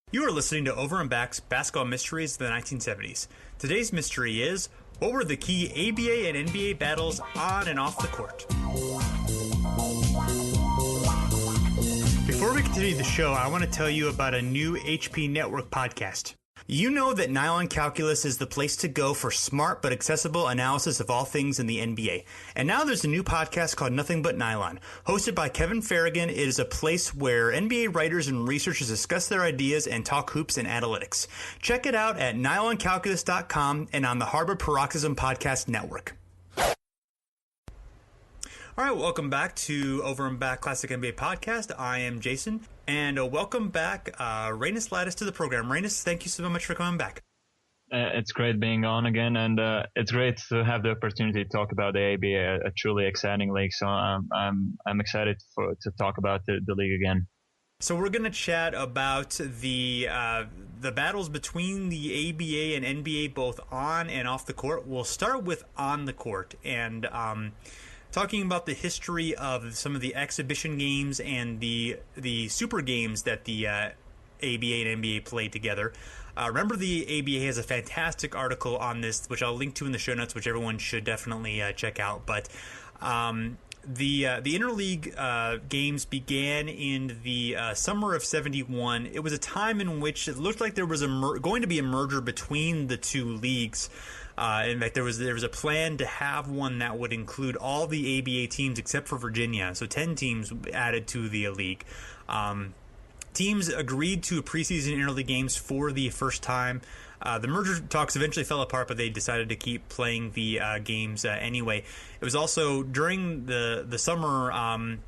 You are listening to Over and Back's Basketball Mysteries of the 1970s. Today's mystery is, what were the key ABA and NBA battles on and off the court? Before we continue the show, I want to tell you about a new HP Network podcast. You know that Nylon Calculus is the place to go for smart but accessible analysis of all things in the NBA. And now there's a new podcast called Nothing But Nylon. Hosted by Kevin Farragon, it is a place where NBA writers and researchers discuss their ideas and talk hoops and analytics. Check it out at nyloncalculus.com and on the Harbor Paroxysm Podcast Network. All right, welcome back to Over and Back Classic NBA Podcast. I am Jason, and welcome back, Reinis Lacis, to the program. Reinis, thank you so much for coming back. It's great being on again, and it's great to have the opportunity to talk about the ABA, a truly exciting league. So I'm excited to talk about the league again. So we're going to chat about the battles between the ABA and NBA, both on and off the court. We'll start with on the court, and talking about the history of some of the exhibition games and the super games that the ABA and NBA played together. Remember, the ABA has a fantastic article on this, which I'll link to in the show notes, which everyone should definitely check out. But the Interleague Games began in the summer of '71. It was a time in which it looked like there was going to be a merger between the two leagues. In fact, there was a plan to have one that would include all the ABA teams except for Virginia, so 10 teams added to the league. Teams agreed to preseason interleague games for the first time. The merger talks eventually fell apart, but they decided to keep playing the games anyway. It was also during the summer.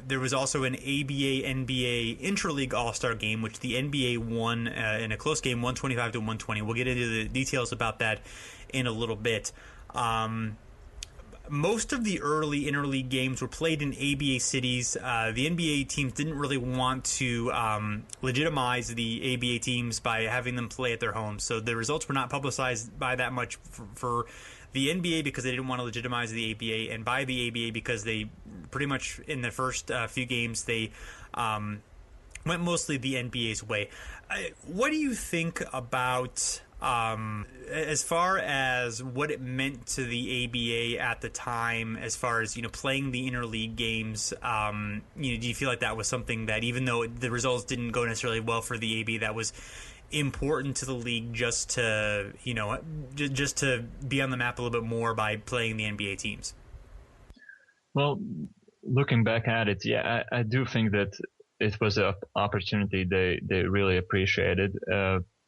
There was also an ABA-NBA Interleague All-Star game, which the NBA won in a close game, 125-120. We'll get into the details about that in a little bit. Most of the early interleague games were played in ABA cities. The NBA teams didn't really want to legitimize the ABA teams by having them play at their homes, so the results were not publicized by that much for the NBA because they didn't want to legitimize the ABA, and by the ABA because they pretty much in the first few games they went mostly the NBA's way. What do you think about as far as what it meant to the ABA at the time, as far as, playing the interleague games? Do you feel like that was something that, even though the results didn't go necessarily well for the ABA, that was important to the league just to be on the map a little bit more by playing the NBA teams? Well, looking back at it, yeah, I do think that it was an opportunity they really appreciated.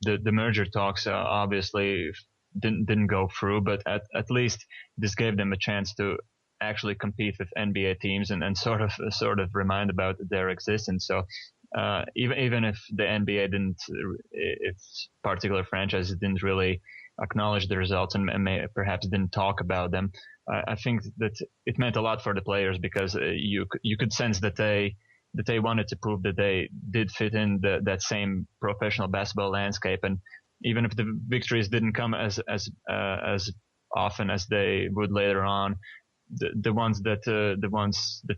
The merger talks obviously didn't go through, but at least this gave them a chance to actually compete with NBA teams and sort of remind about their existence. So even if the NBA if particular franchises didn't really acknowledge the results and perhaps didn't talk about them, I think that it meant a lot for the players, because you could sense that they wanted to prove that they did fit in that same professional basketball landscape. And even if the victories didn't come as often as they would later on, the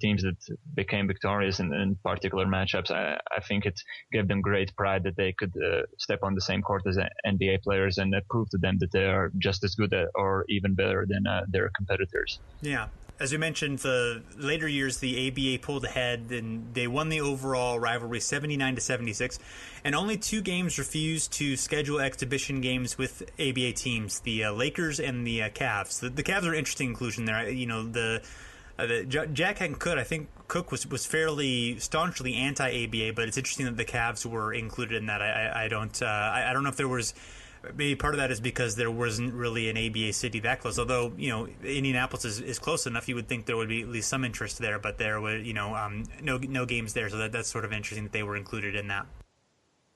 teams that became victorious in particular matchups, I think it gave them great pride that they could step on the same court as NBA players and prove to them that they are just as good or even better than their competitors. Yeah. As you mentioned, the later years, the ABA pulled ahead, and they won the overall rivalry 79-76, and only 2 games refused to schedule exhibition games with ABA teams, the Lakers and the Cavs. The Cavs are an interesting inclusion there. Jack and Cook, I think Cook was fairly staunchly anti-ABA, but it's interesting that the Cavs were included in that. I don't know if there was. Maybe part of that is because there wasn't really an ABA city that close. Although, Indianapolis is close enough, you would think there would be at least some interest there. But there were, no games there, so that's sort of interesting that they were included in that.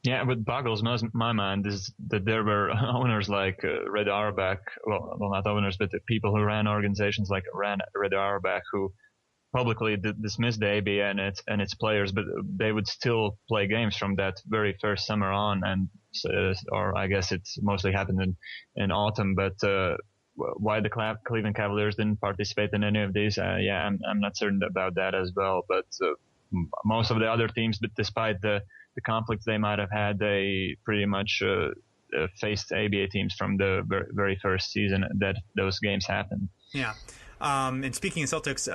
Yeah, what boggles my mind is that there were owners like Red Auerbach, well, not owners, but the people who ran organizations like Red Auerbach, who publicly dismissed the ABA and its players, but they would still play games from that very first summer on, and or I guess it mostly happened in autumn. But why the Cleveland Cavaliers didn't participate in any of these, I'm not certain about that as well. But most of the other teams, but despite the the conflicts they might have had, they pretty much faced ABA teams from the very first season that those games happened. Yeah. And speaking of Celtics,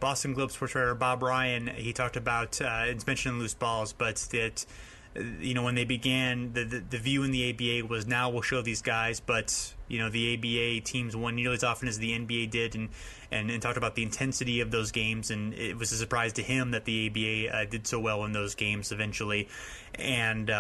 Boston Globe sports writer Bob Ryan, he talked about, it's mentioned in Loose Balls, but that, when they began, the view in the ABA was, now we'll show these guys, but, the ABA teams won nearly as often as the NBA did, and talked about the intensity of those games, and it was a surprise to him that the ABA did so well in those games eventually, and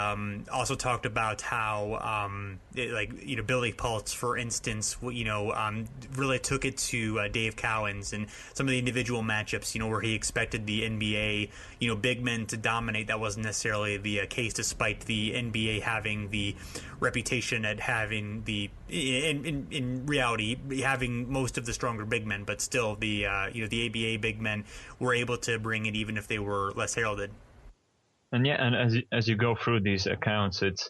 also talked about how Billy Pultz, for instance, really took it to Dave Cowens and some of the individual matchups, where he expected the NBA big men to dominate. That wasn't necessarily the case, despite the NBA having the reputation at having the in reality having most of the stronger big men, but still the ABA big men were able to bring it even if they were less heralded. And as you go through these accounts, it's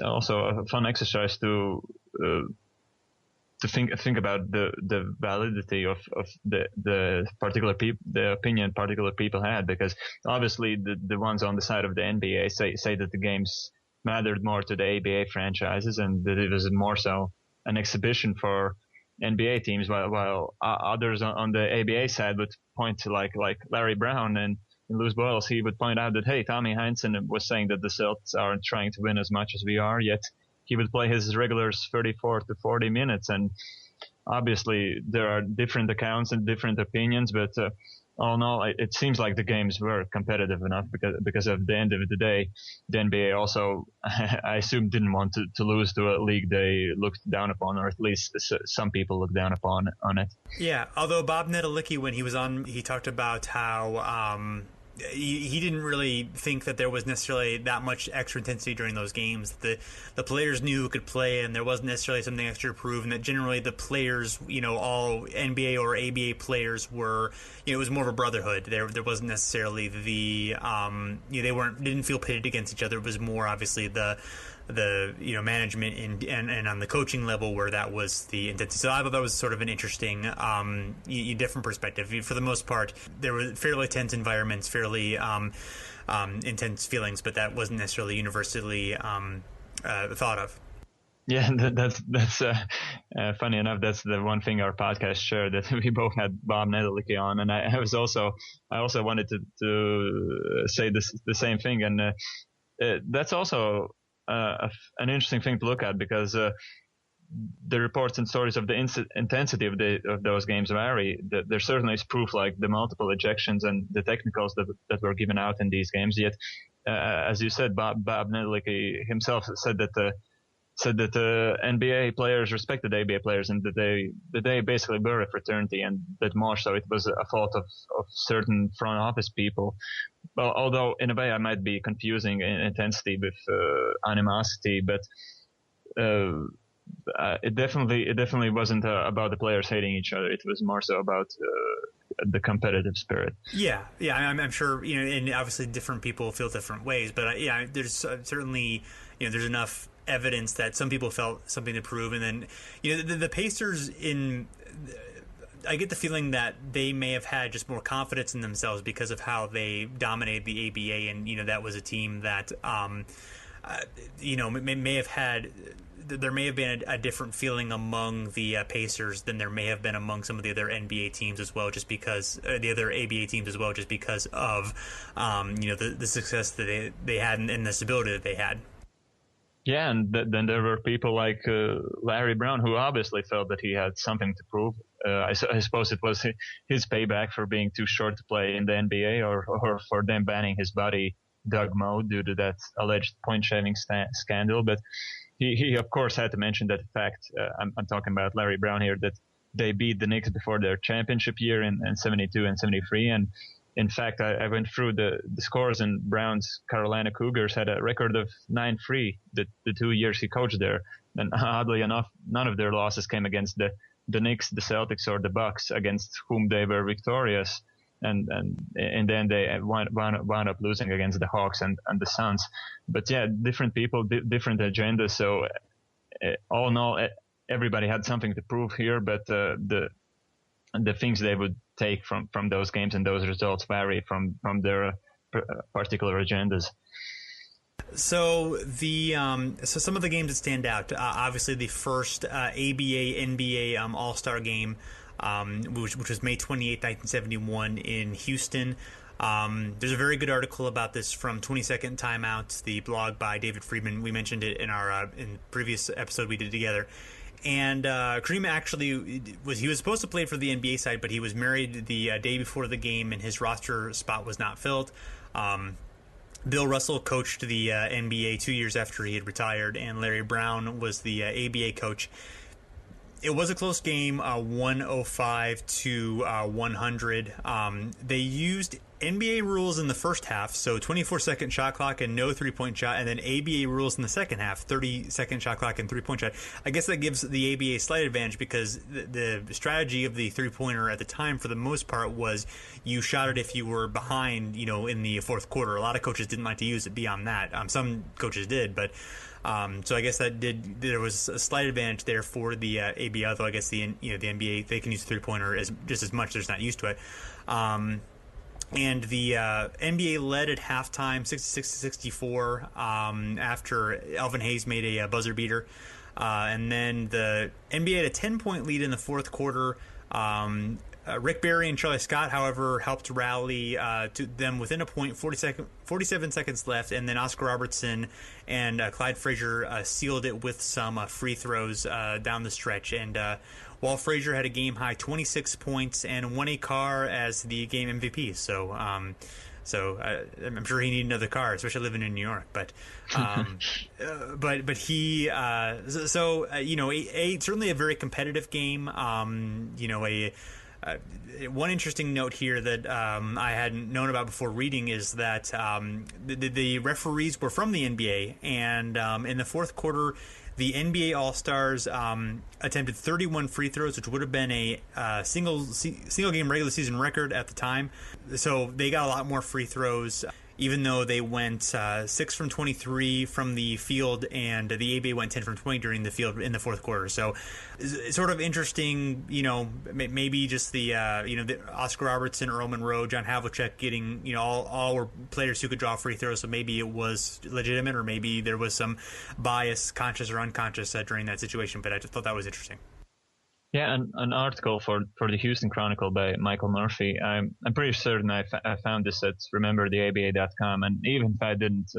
also a fun exercise to think about the validity of the particular the opinion particular people had, because obviously the ones on the side of the NBA say that the games mattered more to the ABA franchises and that it was more so an exhibition for NBA teams, while others on the ABA side would point to like Larry Brown and in Loose Balls, he would point out that, hey, Tommy Heinsohn was saying that the Celtics aren't trying to win as much as we are, yet he would play his regulars 34 to 40 minutes. And obviously there are different accounts and different opinions, but all in all, it seems like the games were competitive enough because at the end of the day, the NBA also, I assume, didn't want to lose to a league they looked down upon, or at least some people looked down upon on it. Yeah, although Bob Nedelicki, when he was on, he talked about how he didn't really think that there was necessarily that much extra intensity during those games. The players knew who could play, and there wasn't necessarily something extra to prove, and that generally the players, all NBA or ABA players were, it was more of a brotherhood. There wasn't necessarily the they didn't feel pitted against each other. It was more obviously the management and on the coaching level where that was the intensity. So I thought that was sort of an interesting different perspective. For the most part, there were fairly tense environments, fairly intense feelings, but that wasn't necessarily universally thought of. Yeah, that's funny enough. That's the one thing our podcast shared, that we both had Bob Nedelicki on, and I also wanted to say the same thing, and that's also an interesting thing to look at, because the reports and stories of the intensity of those games vary. There certainly is proof, like the multiple ejections and the technicals that were given out in these games. Yet, as you said, Bob Nedelicki himself said that NBA players respected ABA players, and that they basically were a fraternity, and that more so it was a fault of certain front office people. Well, although in a way I might be confusing intensity with animosity, but it definitely wasn't about the players hating each other. It was more so about the competitive spirit. Yeah, I'm sure, and obviously different people feel different ways, but there's certainly, there's enough evidence that some people felt something to prove, and then the Pacers, I get the feeling that they may have had just more confidence in themselves because of how they dominated the ABA, and that was a team that may have had, there may have been a different feeling among the Pacers than there may have been among some of the other NBA teams as well, just because the other ABA teams as well, just because of the success that they had and the stability that they had. Yeah, and then there were people like Larry Brown, who obviously felt that he had something to prove. I suppose it was his payback for being too short to play in the NBA, or for them banning his buddy Doug Moe due to that alleged point-shaving scandal. But he of course had to mention that fact. I'm talking about Larry Brown here, that they beat the Knicks before their championship year in 72 and 73, and in fact, I went through the scores, and Brown's Carolina Cougars had a record of 9-3 the 2 years he coached there. And oddly enough, none of their losses came against the Knicks, the Celtics, or the Bucks, against whom they were victorious. And then they wound up losing against the Hawks and the Suns. But yeah, different people, different agendas. So all in all, everybody had something to prove here, but the things they would take from those games and those results vary from their particular agendas. So so some of the games that stand out, obviously the first ABA NBA All-Star game, which was May 28th, 1971 in Houston. There's a very good article about this from 20-Second Timeouts, the blog by David Friedman. We mentioned it in our in previous episode we did together. And Kareem actually was supposed to play for the NBA side, but he was married the day before the game, and his roster spot was not filled. Bill Russell coached the NBA 2 years after he had retired, and Larry Brown was the ABA coach. It was a close game, 105 to 100. They used NBA rules in the first half, so 24-second shot clock and no three-point shot, and then ABA rules in the second half, 30-second shot clock and three-point shot. I guess that gives the ABA a slight advantage because the strategy of the three-pointer at the time, for the most part, was you shot it if you were behind, in the fourth quarter. A lot of coaches didn't like to use it beyond that. Some coaches did, but so I guess there was a slight advantage there for the ABA, although I guess the NBA, they can use the three-pointer just as much. They're just not used to it. And the NBA led at halftime, 66-64, after Elvin Hayes made a buzzer beater. And then the NBA had a 10-point lead in the fourth quarter. Rick Barry and Charlie Scott, however, helped rally to them within a point, 47 seconds left, and then Oscar Robertson and Clyde Frazier sealed it with some free throws down the stretch. And while Frazier had a game-high 26 points and won a car as the game MVP. So I'm sure he needed another car, especially living in New York. But but he certainly a very competitive game. One interesting note here that I hadn't known about before reading is that the referees were from the NBA, and in the fourth quarter, the NBA All-Stars attempted 31 free throws, which would have been a single game regular season record at the time. So they got a lot more free throws, even though they went 6 from 23 from the field, and the ABA went 10 from 20 during the field in the fourth quarter. So it's sort of interesting, maybe just the Oscar Robertson, Earl Monroe, John Havlicek getting, all were players who could draw free throws. So maybe it was legitimate, or maybe there was some bias, conscious or unconscious, during that situation. But I just thought that was interesting. Yeah, an article for the Houston Chronicle by Michael Murphy. I'm pretty certain I found this at remembertheaba.com, and even if I didn't,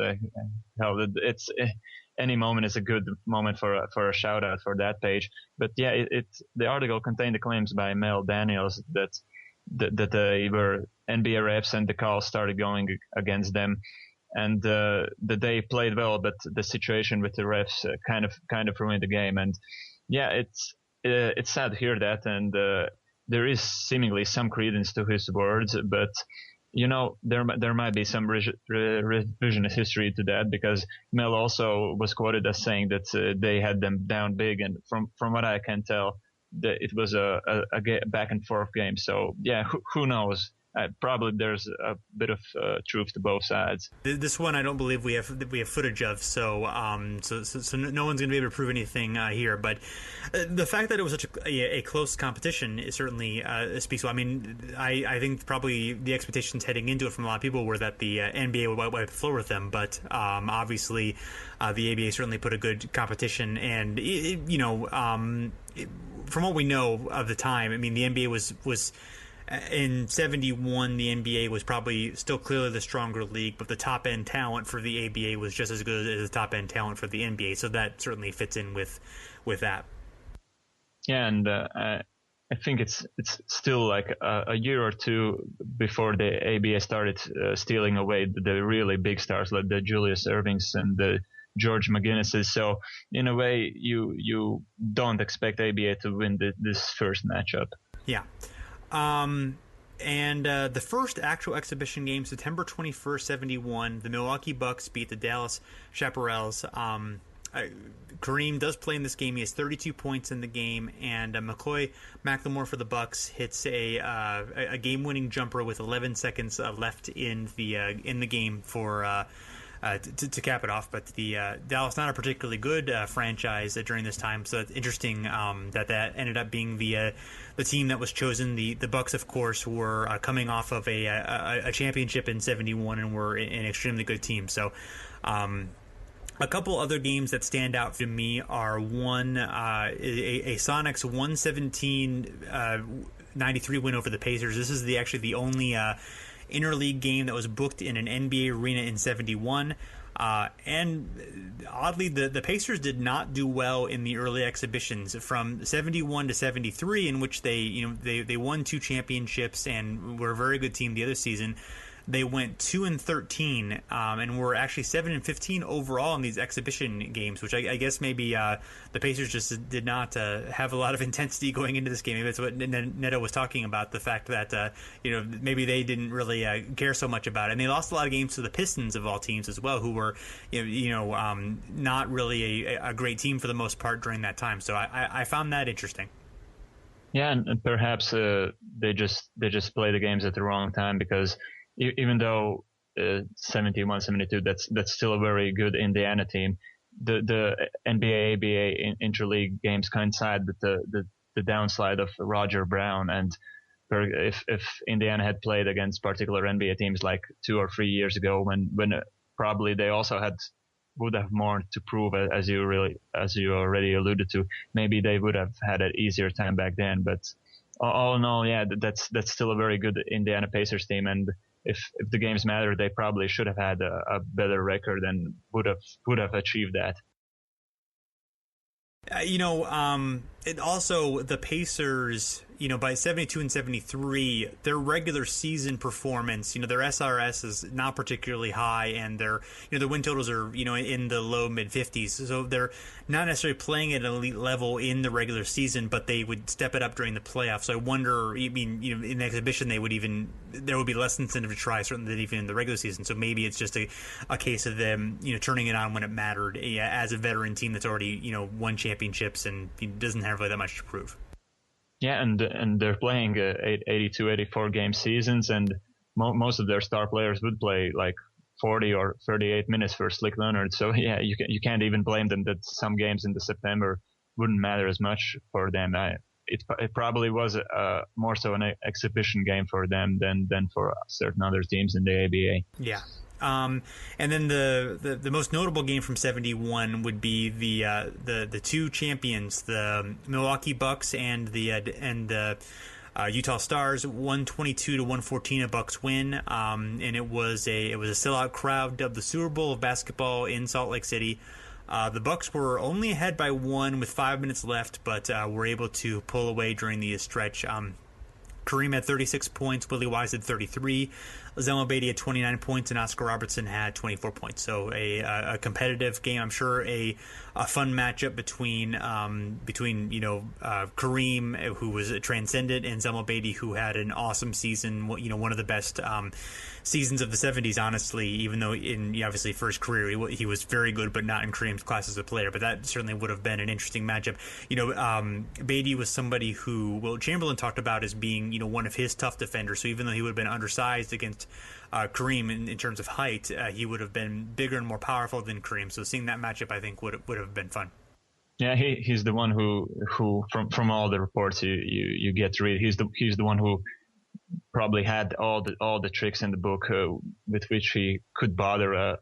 it's any moment is a good moment for a shout out for that page. But yeah, the article contained the claims by Mel Daniels that they were NBA refs and the calls started going against them, and that they played well, but the situation with the refs kind of ruined the game. And yeah, it's sad to hear that, and there is seemingly some credence to his words, but there might be some revisionist history to that, because Mel also was quoted as saying that they had them down big, and from what I can tell, it was a back and forth game. So yeah, who knows? Probably there's a bit of truth to both sides. This one I don't believe we have footage of, so no one's going to be able to prove anything here. But the fact that it was such a close competition is certainly speaks well. I mean, I think probably the expectations heading into it from a lot of people were that the NBA would wipe the floor with them, but obviously the ABA certainly put a good competition, and from what we know of the time, I mean, the NBA was in 71, the NBA was probably still clearly the stronger league, but the top-end talent for the ABA was just as good as the top-end talent for the NBA, so that certainly fits in with that. Yeah, and I think it's still like a year or two before the ABA started stealing away the really big stars, like the Julius Ervings and the George McGinnises. So in a way, you don't expect ABA to win this first matchup. Yeah. And the first actual exhibition game, September 21st, 71, the Milwaukee Bucks beat the Dallas Chaparrals. Kareem does play in this game. He has 32 points in the game, and McCoy McLemore for the Bucks hits a game-winning jumper with 11 seconds left in the game for to cap it off. But the Dallas, not a particularly good franchise during this time, so it's interesting that ended up being the team that was chosen. The Bucks, of course, were coming off of a championship in '71 and were an extremely good team. So. A couple other games that stand out to me are one, a Sonics 117-93 win over the Pacers. This is actually the only interleague game that was booked in an NBA arena in '71. And oddly, the Pacers did not do well in the early exhibitions from '71 to '73, in which they won 2 championships and were a very good team the other season. They went 2-13 and were actually 7-15 overall in these exhibition games, which I guess maybe the Pacers just did not have a lot of intensity going into this game. Maybe that's what Neto was talking about, the fact that maybe they didn't really care so much about it. And they lost a lot of games to the Pistons of all teams as well, who were not really a great team for the most part during that time. So I found that interesting. Yeah, and perhaps they just play the games at the wrong time, because even though 71, 72, that's still a very good Indiana team. The NBA, ABA interleague games coincide with the downslide of Roger Brown, and if Indiana had played against particular NBA teams like 2 or 3 years ago, when probably they also would have more to prove, as you already alluded to, maybe they would have had an easier time back then. But all in all, yeah, that's still a very good Indiana Pacers team, and if the games matter, they probably should have had a better record and would have achieved that. It also, the Pacers, by 72 and 73, their regular season performance, their SRS is not particularly high, and their win totals are, in the low mid 50s. So they're not necessarily playing at an elite level in the regular season, but they would step it up during the playoffs. So I wonder, in the exhibition, there would be less incentive to try, certainly than even in the regular season. So maybe it's just a case of them, turning it on when it mattered, as a veteran team that's already, won championships and doesn't have really that much to prove. Yeah, and they're playing 82, 84 game seasons, and most of their star players would play like 40 or 38 minutes for Slick Leonard. So yeah, you can't even blame them that some games in the September wouldn't matter as much for them. It probably was more so an exhibition game for them than for certain other teams in the ABA. Yeah. And then the most notable game from '71 would be the 2 champions, the Milwaukee Bucks and the Utah Stars, 122-114 a Bucks win, and it was a sellout crowd, dubbed the Super Bowl of basketball in Salt Lake City. The Bucks were only ahead by 1 with 5 minutes left, but were able to pull away during the stretch. Kareem had 36 points, Willie Wise had 33, Zelmo Beatty had 29 points, and Oscar Robertson had 24 points. So a competitive game. I'm sure a fun matchup between Kareem, who was transcendent, and Zelmo Beatty, who had an awesome season. One of the best seasons of the '70s, honestly. Even though in obviously first career he was very good, but not in Kareem's class as a player. But that certainly would have been an interesting matchup. Beatty was somebody who Chamberlain talked about as being one of his tough defenders. So even though he would have been undersized against Kareem in terms of height, he would have been bigger and more powerful than Kareem. So seeing that matchup, I think, would have been fun. Yeah, he's the one who from all the reports you get to read, he's the one who probably had all the tricks in the book with which he could bother a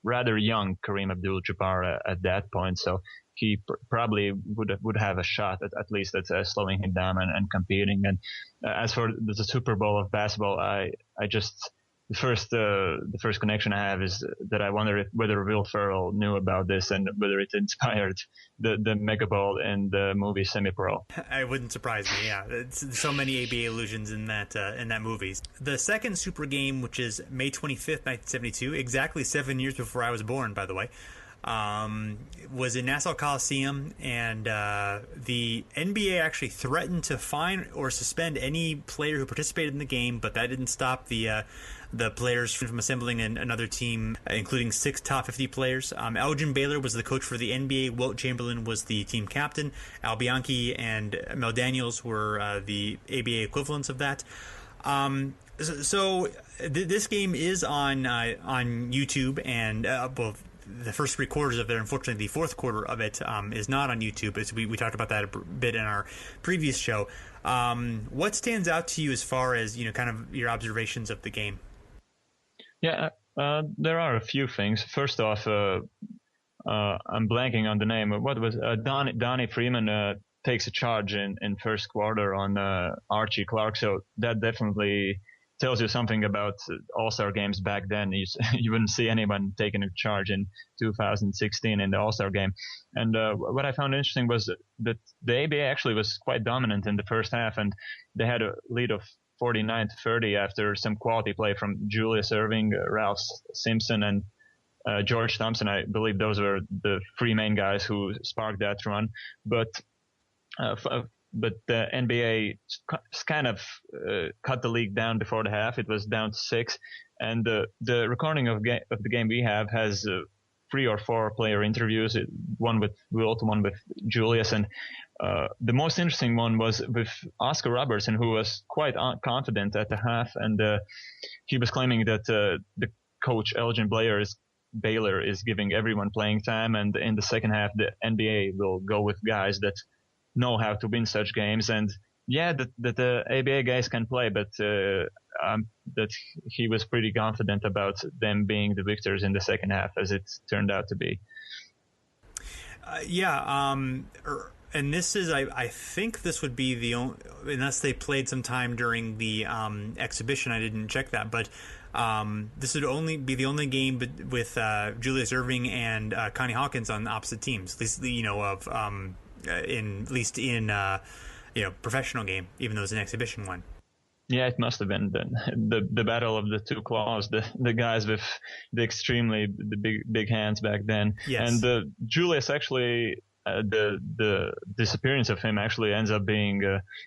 rather young Kareem Abdul-Jabbar at that point. So he probably would have a shot at least at slowing him down and competing. And as for the Super Bowl of basketball, I just the first connection I have is that I wonder whether Will Ferrell knew about this and whether it inspired the Mega Ball in the movie Semi-Pro. It wouldn't surprise me. Yeah, it's so many ABA allusions in that movie. The second Super game, which is May 25th, 1972, exactly 7 years before I was born, by the way, was in Nassau Coliseum, and the NBA actually threatened to fine or suspend any player who participated in the game, but that didn't stop the players from assembling another team, including 6 top 50 players. Elgin Baylor was the coach for the NBA. Wilt Chamberlain was the team captain. Al Bianchi and Mel Daniels were the ABA equivalents of that. This game is on YouTube, and both the first 3 quarters of it. Unfortunately, the fourth quarter of it is not on YouTube. As we talked about that a bit in our previous show. What stands out to you as far as kind of your observations of the game? Yeah, there are a few things. First off, I'm blanking on the name. What was Donnie Freeman takes a charge in first quarter on Archie Clark. So that definitely tells you something about All-Star games back then. You wouldn't see anyone taking a charge in 2016 in the All-Star game. And what I found interesting was that the ABA actually was quite dominant in the first half, and they had a lead of 49-30 after some quality play from Julius Erving, Ralph Simpson, and George Thompson. I believe those were the 3 main guys who sparked that run. But the NBA kind of cut the league down before the half. It was down to 6, and the recording of the game we have has 3 or 4 player interviews. One with Wilt, one with Julius, and the most interesting one was with Oscar Robertson, who was quite confident at the half, and he was claiming that the coach Elgin Baylor is giving everyone playing time, and in the second half the NBA will go with guys that know how to win such games. And yeah, that the ABA guys can play, but that he was pretty confident about them being the victors in the second half, as it turned out to be. And this is, I think this would be the only, unless they played some time during the exhibition, I didn't check that, but this would only be the only game with Julius Erving and Connie Hawkins on opposite teams, at least in professional game, even though it's an exhibition one. Yeah, it must have been the battle of the 2 claws, the guys with the big hands back then. Yes. And Julius actually, the disappearance of him actually ends up being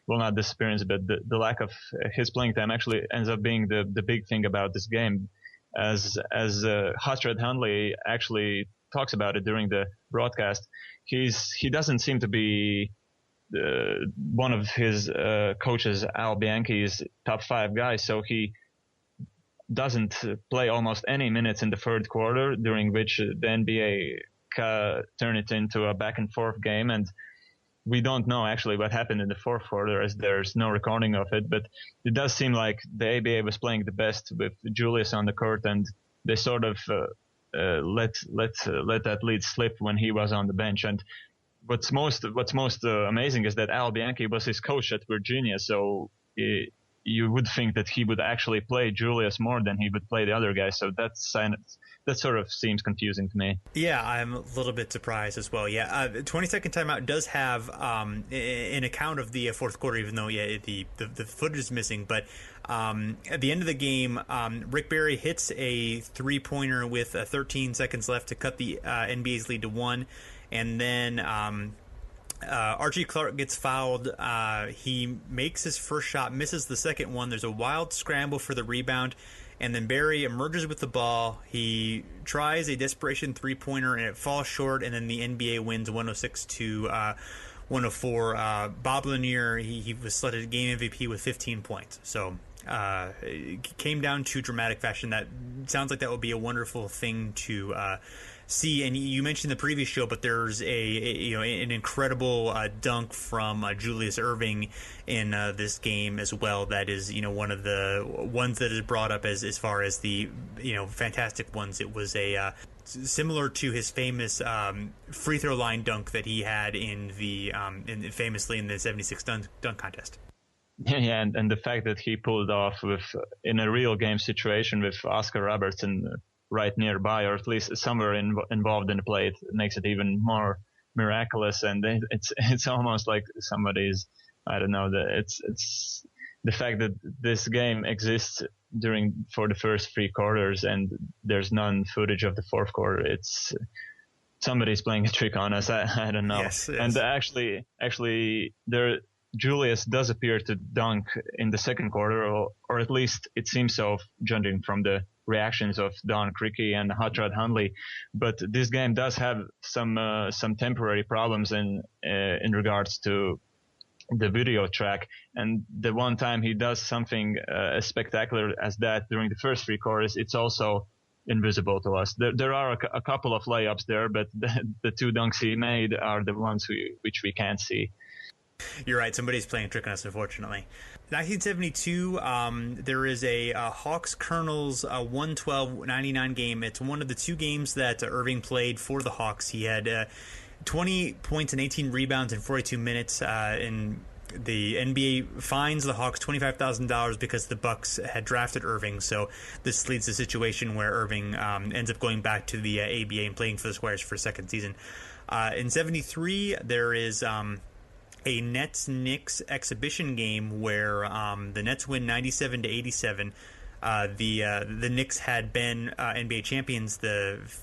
not disappearance, but the lack of his playing time actually ends up being the big thing about this game, as Hot Rod Hundley actually talks about it during the broadcast. He doesn't seem to be one of his coaches, Al Bianchi's top 5 guys, so he doesn't play almost any minutes in the third quarter, during which the NBA turned it into a back and forth game, and we don't know actually what happened in the fourth quarter, as there's no recording of it, but it does seem like the ABA was playing the best with Julius on the court, and they sort of let that lead slip when he was on the bench. And what's most amazing is that Al Bianchi was his coach at Virginia, so you would think that he would actually play Julius more than he would play the other guys. So that sort of seems confusing to me. Yeah, I'm a little bit surprised as well. Yeah, 20-second timeout does have an account of the fourth quarter, even though the footage is missing. But at the end of the game, Rick Barry hits a 3-pointer with 13 seconds left to cut the NBA's lead to 1, and then Archie Clark gets fouled. He makes his first shot, misses the second one. There's a wild scramble for the rebound, and then Barry emerges with the ball. He tries a desperation 3-pointer, and it falls short, and then the NBA wins 106-104. Bob Lanier, he was selected game MVP with 15 points. So it came down to dramatic fashion. That sounds like that would be a wonderful thing to see. And you mentioned the previous show, but there's an incredible dunk from Julius Erving in this game as well. That is one of the ones that is brought up as far as the fantastic ones. It was a similar to his famous free throw line dunk that he had famously in the 76 dunk contest. Yeah, and the fact that he pulled off in a real game situation with Oscar Robertson right nearby, or at least somewhere involved in the play, it makes it even more miraculous. And it's almost like somebody's, I don't know, it's the fact that this game exists for the first 3 quarters and there's none footage of the fourth quarter. It's somebody's playing a trick on us. I don't know. Yes. And actually Julius does appear to dunk in the second quarter, or at least it seems so, judging from the reactions of Don Criqui and Hot Rod Hundley. But this game does have some temporary problems in regards to the video track. And the one time he does something as spectacular as that during the first three quarters, it's also invisible to us. There are a couple of layups there, but the two dunks he made are the ones which we can't see. You're right. Somebody's playing a trick on us, unfortunately. 1972, there is a Hawks Colonels 112-99 game. It's one of the two games that Erving played for the Hawks. He had 20 points and 18 rebounds in 42 minutes. And the NBA fines the Hawks $25,000 because the Bucks had drafted Erving. So this leads to a situation where Erving ends up going back to the ABA and playing for the Squires for a second season. In 73, there is a Nets-Knicks exhibition game where the Nets win 97-87. The Knicks had been NBA champions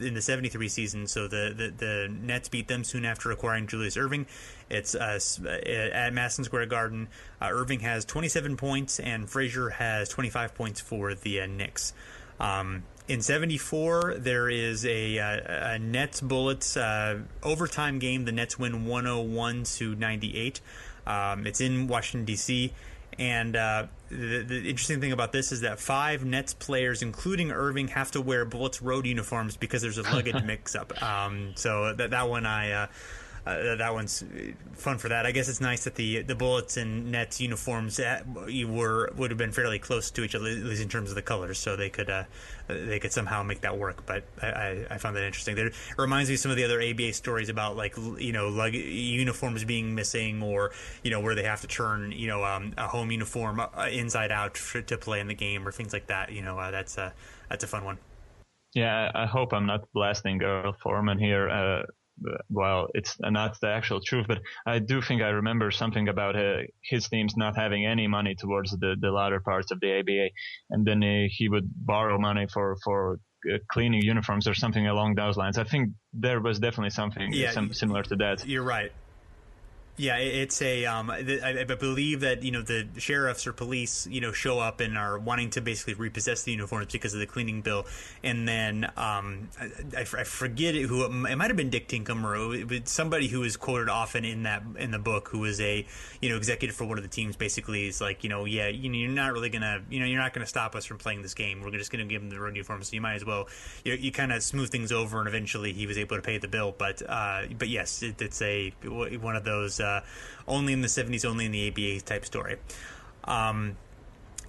in the 73 season, so the Nets beat them soon after acquiring Julius Erving. It's at Madison Square Garden. Erving has 27 points, and Frazier has 25 points for the Knicks. In 74, there is a Nets Bullets overtime game. The Nets win 101-98. It's in Washington, D.C., and the interesting thing about this is that 5 Nets players, including Erving, have to wear Bullets road uniforms because there's a luggage mix-up. So that one that one's fun for that. I guess it's nice that the Bullets and Nets uniforms would have been fairly close to each other, at least in terms of the colors, so they could somehow make that work. But I found that interesting. It reminds me of some of the other ABA stories about uniforms being missing, or where they have to turn a home uniform inside out to play in the game, or things like that. That's a fun one. Yeah, I hope I'm not blasting Earl Foreman here. Well, it's not the actual truth, but I do think I remember something about his teams not having any money towards the latter parts of the ABA, and then he would borrow money for cleaning uniforms or something along those lines. I think there was definitely something similar to that. You're right. Yeah, it's I believe that the sheriffs or police show up and are wanting to basically repossess the uniforms because of the cleaning bill, and then I forget who it might have been Dick Tinkham or somebody who is quoted often in the book, who was a executive for one of the teams. Basically, is like you're not really gonna you're not gonna stop us from playing this game. We're just gonna give them the road uniforms, so you might as well you kind of smooth things over, and eventually he was able to pay the bill. But yes, it's one of those. Only in the 70s, only in the ABA type story.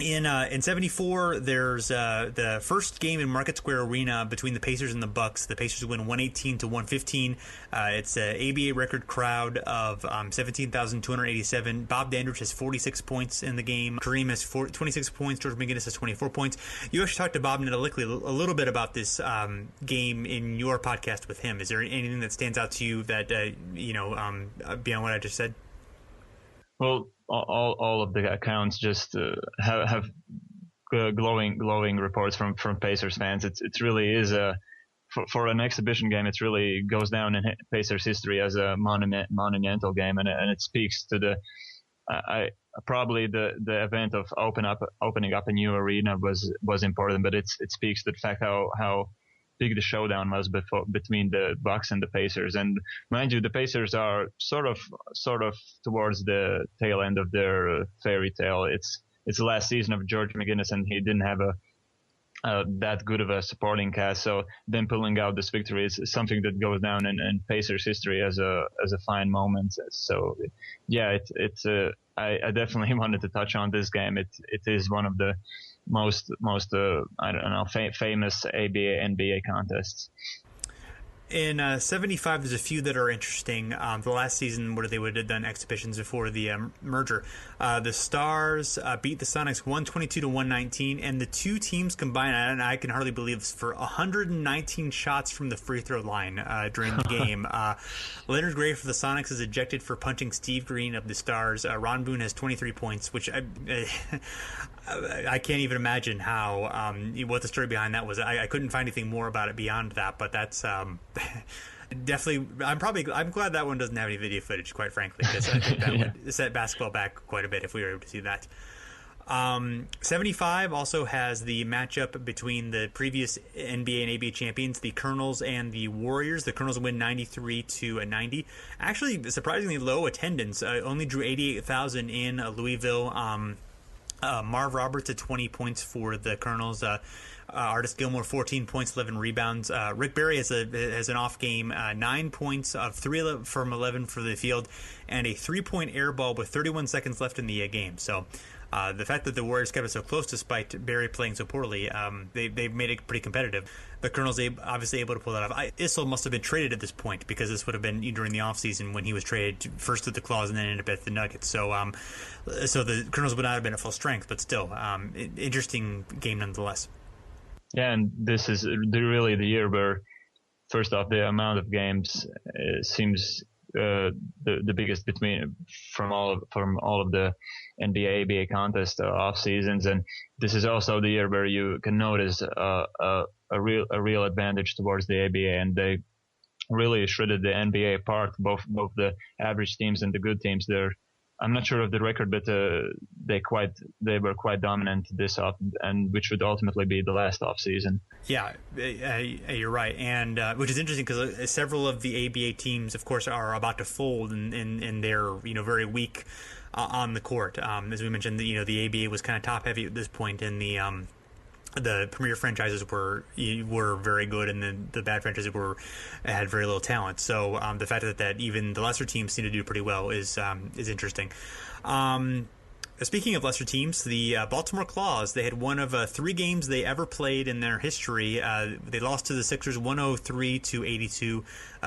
In 74, there's the first game in Market Square Arena between the Pacers and the Bucks. The Pacers win 118-115. It's an ABA record crowd of 17,287. Bob Dandridge has 46 points in the game. Kareem has 26 points. George McGinnis has 24 points. You actually talked to Bob Nadalikli a little bit about this game in your podcast with him. Is there anything that stands out to you that beyond what I just said? Well, all of the accounts just have glowing reports from Pacers fans. It really is for an exhibition game. It really goes down in Pacers history as a monumental game, and it speaks to the probably the event of opening up a new arena was important, but it speaks to the fact how big the showdown was between the Bucks and the Pacers. And mind you, the Pacers are sort of towards the tail end of their fairy tale. It's the last season of George McGinnis, and he didn't have that good of a supporting cast. So them pulling out this victory is something that goes down in Pacers history as a fine moment. So yeah, I definitely wanted to touch on this game. It is one of the most I don't know famous ABA NBA contests. In 75, there's a few that are interesting. The last season where they would have done exhibitions before the merger, the Stars beat the Sonics 122-119, and the two teams combined, and I can hardly believe this, for 119 shots from the free throw line during the game. Leonard Gray for the Sonics is ejected for punching Steve Green of the Stars. Ron Boone has 23 points, which I can't even imagine how what the story behind that was. I couldn't find anything more about it beyond that, but that's definitely. I'm glad that one doesn't have any video footage, quite frankly, because I think that would set basketball back quite a bit if we were able to see that. 75 also has the matchup between the previous NBA and ABA champions, the Colonels and the Warriors. The Colonels win 93-90. Actually, surprisingly low attendance. Only drew 88,000 in Louisville. Marv Roberts at 20 points for the Colonels. Artis Gilmore 14 points, 11 rebounds. Rick Barry has an off game, 9 points of 3 from 11 for the field, and a 3-point air ball with 31 seconds left in the game. So the fact that the Warriors kept it so close despite Barry playing so poorly, they made it pretty competitive. The Colonels obviously able to pull that off. Issel must have been traded at this point, because this would have been during the offseason when he was traded first to the Claws and then ended up at the Nuggets. So so the Colonels would not have been at full strength, but still, interesting game nonetheless. Yeah, and this is really the year where, first off, the amount of games seems the biggest from all of the NBA ABA contest off seasons, and this is also the year where you can notice a real advantage towards the ABA, and they really shredded the NBA apart, both the average teams and the good teams. I'm not sure of the record, but they were quite dominant this off, and which would ultimately be the last off season. Yeah, you're right, and which is interesting because several of the ABA teams, of course, are about to fold, and they're very weak on the court. As we mentioned, the ABA was kind of top heavy at this point, and the premier franchises were very good, and the bad franchises had very little talent. So the fact that even the lesser teams seem to do pretty well is interesting. Speaking of lesser teams, the Baltimore Claws, they had one of 3 games they ever played in their history. They lost to the Sixers 103-82.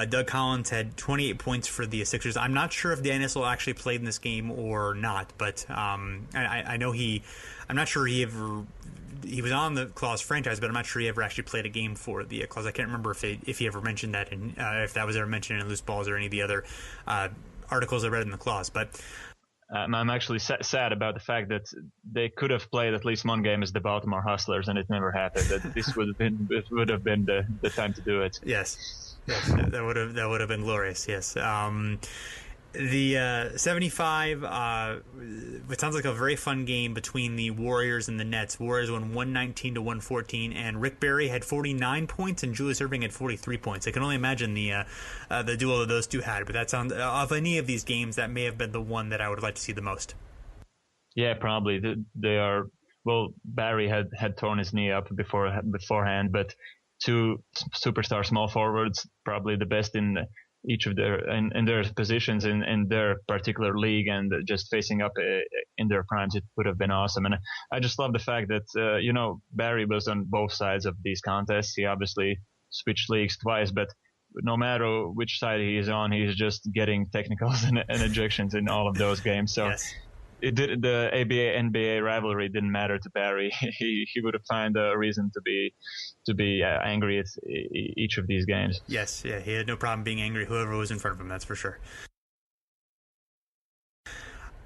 Doug Collins had 28 points for the Sixers. I'm not sure if Dan Issel actually played in this game or not, but I know I'm not sure he was on the Claws franchise, but I'm not sure he ever actually played a game for the Claws. I can't remember if he ever mentioned that, and if that was ever mentioned in Loose Balls or any of the other articles I read in the Claws. But I'm actually sad about the fact that they could have played at least one game as the Baltimore Hustlers, and it never happened. That this would have been the time to do it. Yes, that would have been glorious. Yes. The 75, it sounds like a very fun game between the Warriors and the Nets. Warriors won 119-114, and Rick Barry had 49 points and Julius Erving had 43 points. I can only imagine the duel that those two had, but that sounds, of any of these games, that may have been the one that I would like to see the most. Yeah, probably. They are, well, Barry had torn his knee up beforehand, but 2 superstar small forwards, probably the best in each of their positions in their particular league, and just facing up in their primes, it would have been awesome. And I just love the fact that Barry was on both sides of these contests. He obviously switched leagues twice, but no matter which side he is on, he's just getting technicals and ejections in all of those games. So yes. The ABA NBA rivalry didn't matter to Barry. He would have found a reason to be angry at each of these games. Yes, yeah, he had no problem being angry whoever was in front of him. That's for sure.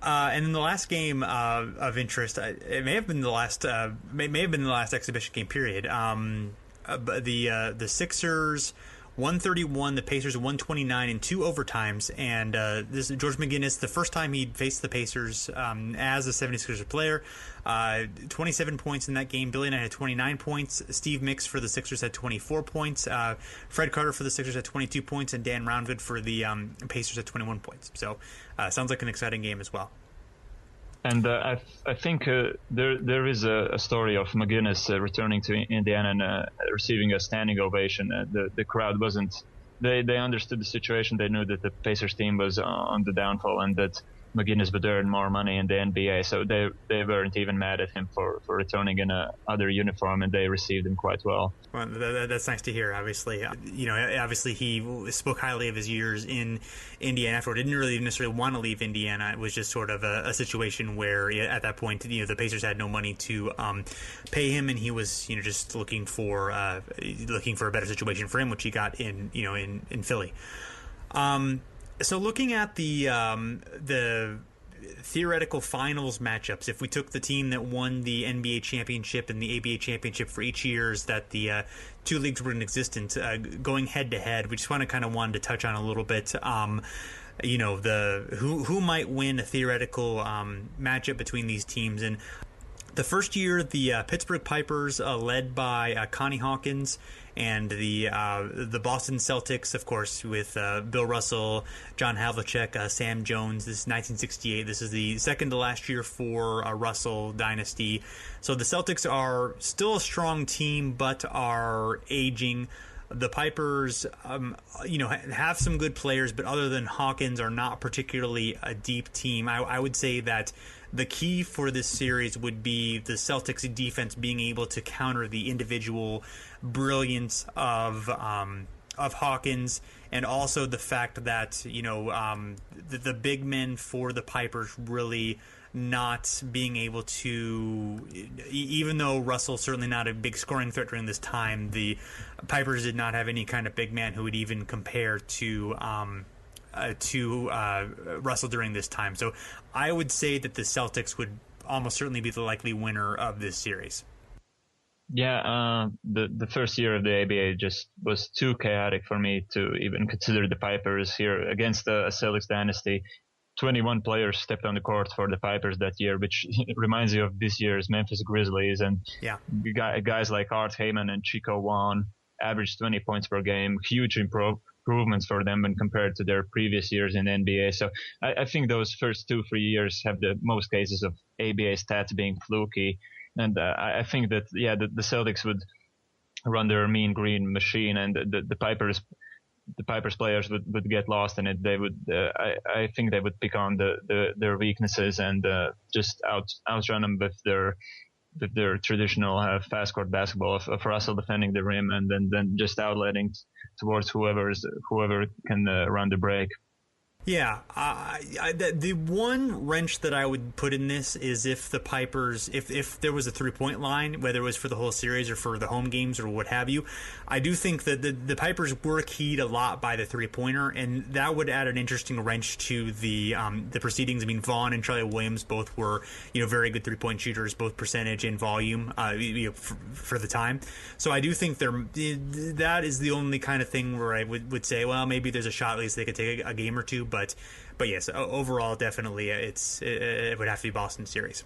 And then the last game of interest, it may have been the last, exhibition game period. But the Sixers 131, the Pacers 129 in 2 overtimes, and this is George McGinnis, the first time he faced the Pacers as a 76ers player. 27 points in that game. Billy Knight had 29 points. Steve Mix for the Sixers had 24 points. Fred Carter for the Sixers had 22 points, and Dan Roundgood for the Pacers had 21 points. So sounds like an exciting game as well. And I think there is a story of McGinnis returning to Indiana and receiving a standing ovation. The crowd wasn't. They understood the situation. They knew that the Pacers team was on the downfall and that McGinnis would earn more money in the NBA. So they weren't even mad at him for returning in a other uniform, and they received him quite well. Well, that's nice to hear. Obviously, obviously he spoke highly of his years in Indiana afterward. Didn't really necessarily want to leave Indiana. It was just sort of a situation where at that point, the Pacers had no money to pay him, and he was just looking for a better situation for him, which he got in Philly. So looking at the theoretical finals matchups, if we took the team that won the NBA championship and the ABA championship for each years that the 2 leagues were in existence, going head to head, we just wanted to touch on a little bit. Who might win a theoretical matchup between these teams. And The first year, the Pittsburgh Pipers, led by Connie Hawkins, and the Boston Celtics, of course, with Bill Russell, John Havlicek, Sam Jones. This is 1968. This is the second to last year for Russell dynasty. So the Celtics are still a strong team, but are aging. The Pipers, have some good players, but other than Hawkins, are not particularly a deep team. I would say that the key for this series would be the Celtics defense being able to counter the individual brilliance of Hawkins, and also the fact that the big men for the Pipers really not being able to, even though Russell's certainly not a big scoring threat during this time, the Pipers did not have any kind of big man who would even compare to Russell during this time. So I would say that the Celtics would almost certainly be the likely winner of this series. Yeah, the first year of the ABA just was too chaotic for me to even consider the Pipers here against the Celtics dynasty. 21 players stepped on the court for the Pipers that year, which reminds you of this year's Memphis Grizzlies. And guys like Art Heyman and Chico Wan averaged 20 points per game, huge improvements for them when compared to their previous years in the NBA. So I think those first 2-3 years have the most cases of ABA stats being fluky. And I think that, the Celtics would run their mean green machine, and the Pipers players would get lost in it. They would, I think they would pick on their weaknesses and just outrun them with their traditional fast court basketball of Russell defending the rim and then just outletting towards whoever can run the break. Yeah, the one wrench that I would put in this is if the Pipers, if there was a 3-point line, whether it was for the whole series or for the home games or what have you, I do think that the Pipers were keyed a lot by the 3-pointer, and that would add an interesting wrench to the proceedings. I mean, Vaughn and Charlie Williams both were very good 3-point shooters, both percentage and volume for the time. So I do think that is the only kind of thing where I would say, well, maybe there's a shot at least they could take a game or two. But yes, overall, definitely, it would have to be Boston series.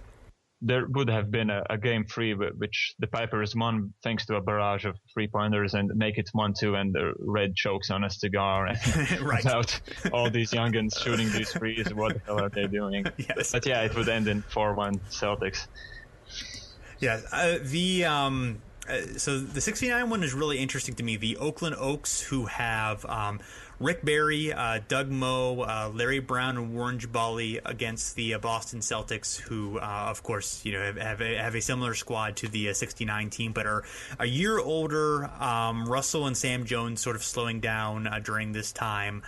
There would have been a game 3, which the Pipers won thanks to a barrage of 3-pointers and make it 1-2, and the Red chokes on a cigar. Right. Without all these youngins shooting these threes, what the hell are they doing? Yes. But it would end in 4-1 Celtics. Yeah. So the 69 one is really interesting to me. The Oakland Oaks, who have Rick Barry, Doug Moe, Larry Brown, and Warren Jabali against the Boston Celtics, who, of course, have a similar squad to the 69 team, but are a year older. Russell and Sam Jones sort of slowing down during this time.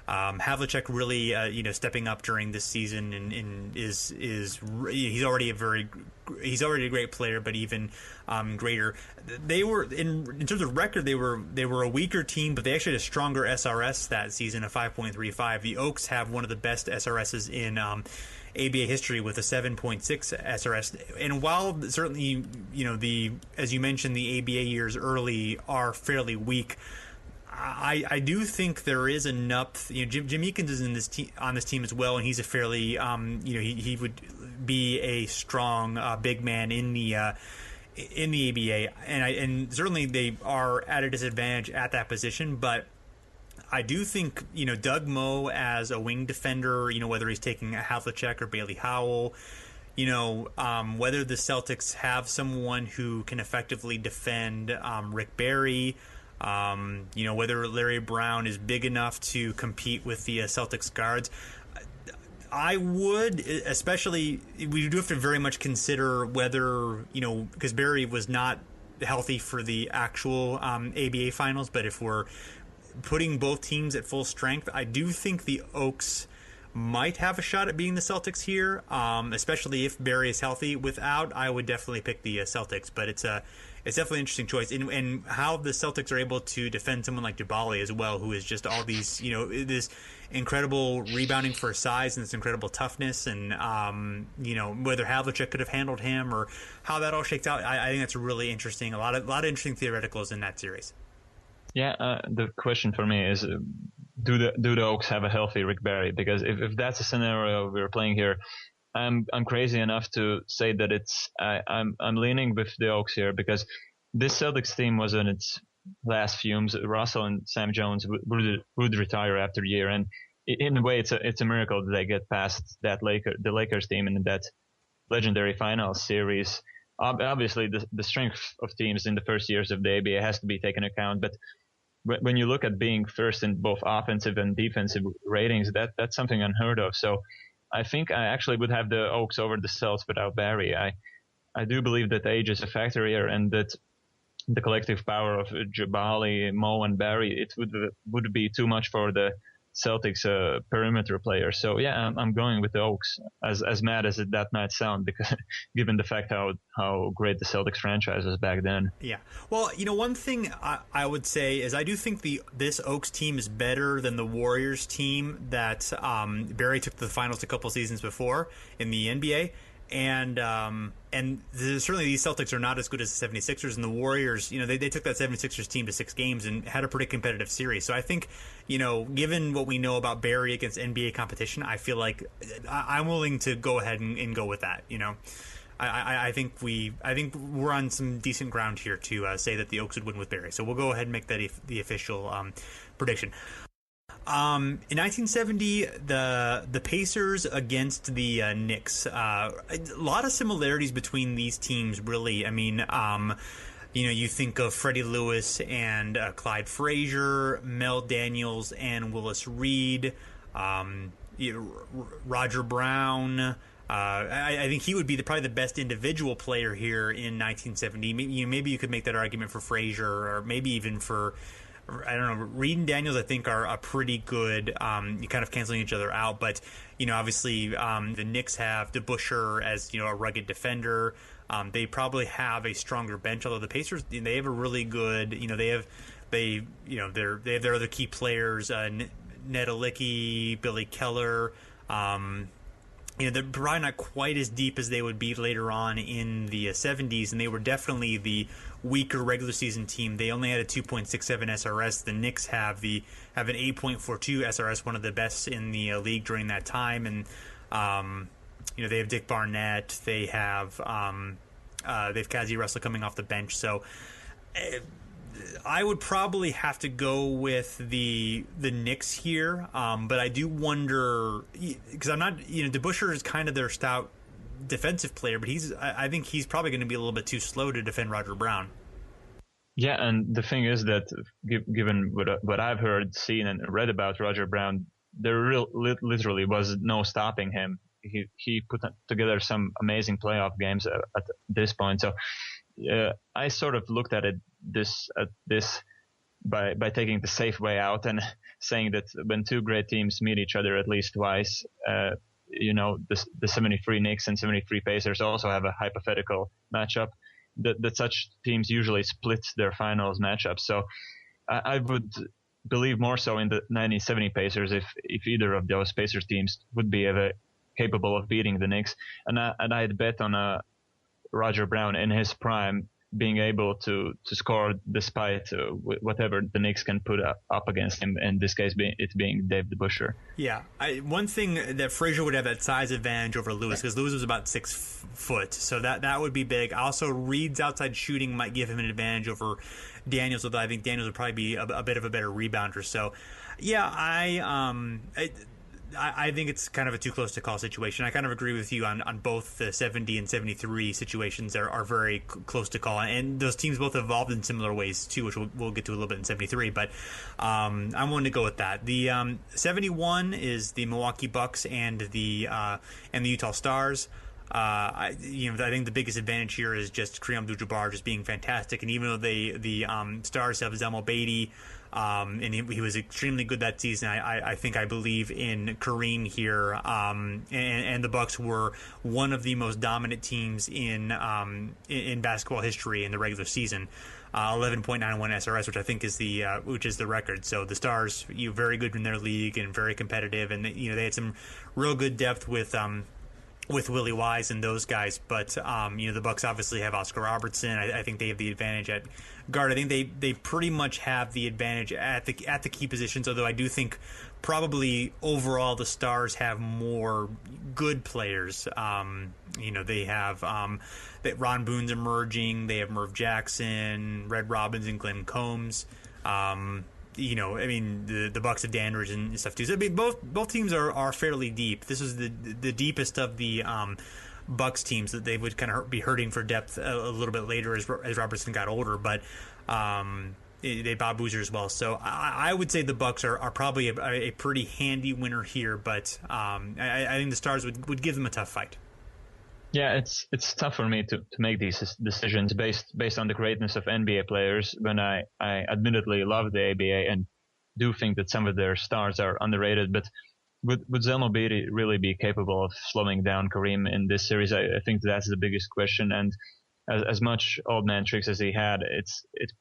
Havlicek really, stepping up during this season and he's already a great player, but even greater. They were in terms of record, they were a weaker team, but they actually had a stronger SRS that season of 5.35. The Oaks have one of the best SRSs in ABA history with a 7.6 SRS. And while certainly as you mentioned, the ABA years early are fairly weak, I do think there is enough. Jim Eakins is on this team as well, and he's a fairly he would be a strong big man in the ABA, and certainly they are at a disadvantage at that position. But I do think Doug Moe as a wing defender, whether he's taking a Havlicek or Bailey Howell, whether the Celtics have someone who can effectively defend Rick Barry. Whether Larry Brown is big enough to compete with the Celtics guards. I would, especially, we do have to very much consider whether, because Barry was not healthy for the actual ABA finals, but if we're putting both teams at full strength, I do think the Oaks might have a shot at beating the Celtics here, especially if Barry is healthy. Without, I would definitely pick the Celtics, but it's definitely an interesting choice. And how the Celtics are able to defend someone like Jabali as well, who is just all these, this incredible rebounding for size and this incredible toughness, and whether Havlicek could have handled him or how that all shakes out. I think that's really interesting. A lot of interesting theoreticals in that series. Yeah, the question for me is, do the Oaks have a healthy Rick Barry? Because if that's a scenario we're playing here, I'm crazy enough to say that I'm leaning with the Oaks here, because this Celtics team was in its last fumes. Russell and Sam Jones would retire after a year, and in a way, it's a miracle that they get past the Lakers team in that legendary finals series. Obviously, the strength of teams in the first years of the ABA has to be taken account, but when you look at being first in both offensive and defensive ratings, that's something unheard of. So I think I actually would have the Oaks over the Celts without Barry. I do believe that age is a factor here, and that the collective power of Jabali, Mo, and Barry, it would be too much for the Celtics perimeter players. So yeah, I'm going with the Oaks, as mad as that might sound, because given the fact how great the Celtics franchise was back then. Yeah. Well, one thing I would say is I do think this Oaks team is better than the Warriors team that Barry took to the finals a couple seasons before in the NBA. And certainly these Celtics are not as good as the 76ers, and the Warriors, they took that 76ers team to 6 games and had a pretty competitive series. So I think, given what we know about Barry against NBA competition, I feel like I'm willing to go ahead and go with that. I think we're on some decent ground here to say that the Oaks would win with Barry. So we'll go ahead and make that the official prediction. In 1970, the Pacers against the Knicks. A lot of similarities between these teams, really. I mean, you think of Freddie Lewis and Clyde Frazier, Mel Daniels and Willis Reed, Roger Brown. I think he would be probably the best individual player here in 1970. Maybe you could make that argument for Frazier, or maybe even for, I don't know, Reed and Daniels, I think, are pretty good. You kind of canceling each other out. But, obviously the Knicks have DeBusschere as, a rugged defender. They probably have a stronger bench, although the Pacers, they have a really good, they have their other key players, Ned Alicki, Billy Keller. They're probably not quite as deep as they would be later on in the 70s, and they were definitely the weaker regular season team. They only had a 2.67 SRS. The Knicks have an 8.42 SRS, one of the best in the league during that time. And they have Dick Barnett. They have Cazzie Russell coming off the bench. So I would probably have to go with the Knicks here, but I do wonder, because I'm not, DeBusschere is kind of their stout defensive player, but I think he's probably going to be a little bit too slow to defend Roger Brown. Yeah, and the thing is that given what I've heard, seen, and read about Roger Brown, there literally was no stopping him. He put together some amazing playoff games at this point. So I sort of looked at this by taking the safe way out and saying that when two great teams meet each other at least twice, the 73 Knicks and 73 Pacers also have a hypothetical matchup, that such teams usually split their finals matchups. So I would believe more so in the 1970 Pacers if either of those Pacers teams would be capable of beating the Knicks. And I'd bet on Roger Brown in his prime being able to score despite whatever the Knicks can put up against him, in this case being Dave DeBusschere. Yeah, one thing that Frazier would have that size advantage over Lewis, because Lewis was about 6 foot, so that would be big. Also, Reed's outside shooting might give him an advantage over Daniels, although I think Daniels would probably be a bit of a better rebounder. So, yeah, I think it's kind of a too close to call situation. I kind of agree with you on both the 70 and 73 situations are very close to call, and those teams both evolved in similar ways too, which we'll get to a little bit in 73. But I'm willing to go with that. The 71 is the Milwaukee Bucks and the Utah Stars. I think the biggest advantage here is just Kareem Abdul-Jabbar just being fantastic, and even though the Stars have Zelmo Beatty, and he was extremely good that season, I believe in Kareem here, and the Bucks were one of the most dominant teams in basketball history in the regular season. 11.91 SRS, which I think is the record. So the Stars, very good in their league and very competitive, and they had some real good depth with with Willie Wise and those guys, but the Bucks obviously have Oscar Robertson. I think they have the advantage at guard. I think they pretty much have the advantage at the key positions. Although I do think probably overall the Stars have more good players. They have that Ron Boone's emerging. They have Merv Jackson, Red Robbins, and Glenn Combs. The Bucks have Dandridge and stuff too. So both teams are fairly deep. This is the deepest of the Bucks teams that they would kind of be hurting for depth a little bit later as Robertson got older. But they Bob Boozer as well. So I would say the Bucks are probably a pretty handy winner here. But I think the Stars would give them a tough fight. Yeah, it's tough for me to make these decisions based on the greatness of NBA players when I admittedly love the ABA and do think that some of their stars are underrated. But would Zelmo Beatty really be capable of slowing down Kareem in this series? I think that's the biggest question. And as much old man tricks as he had,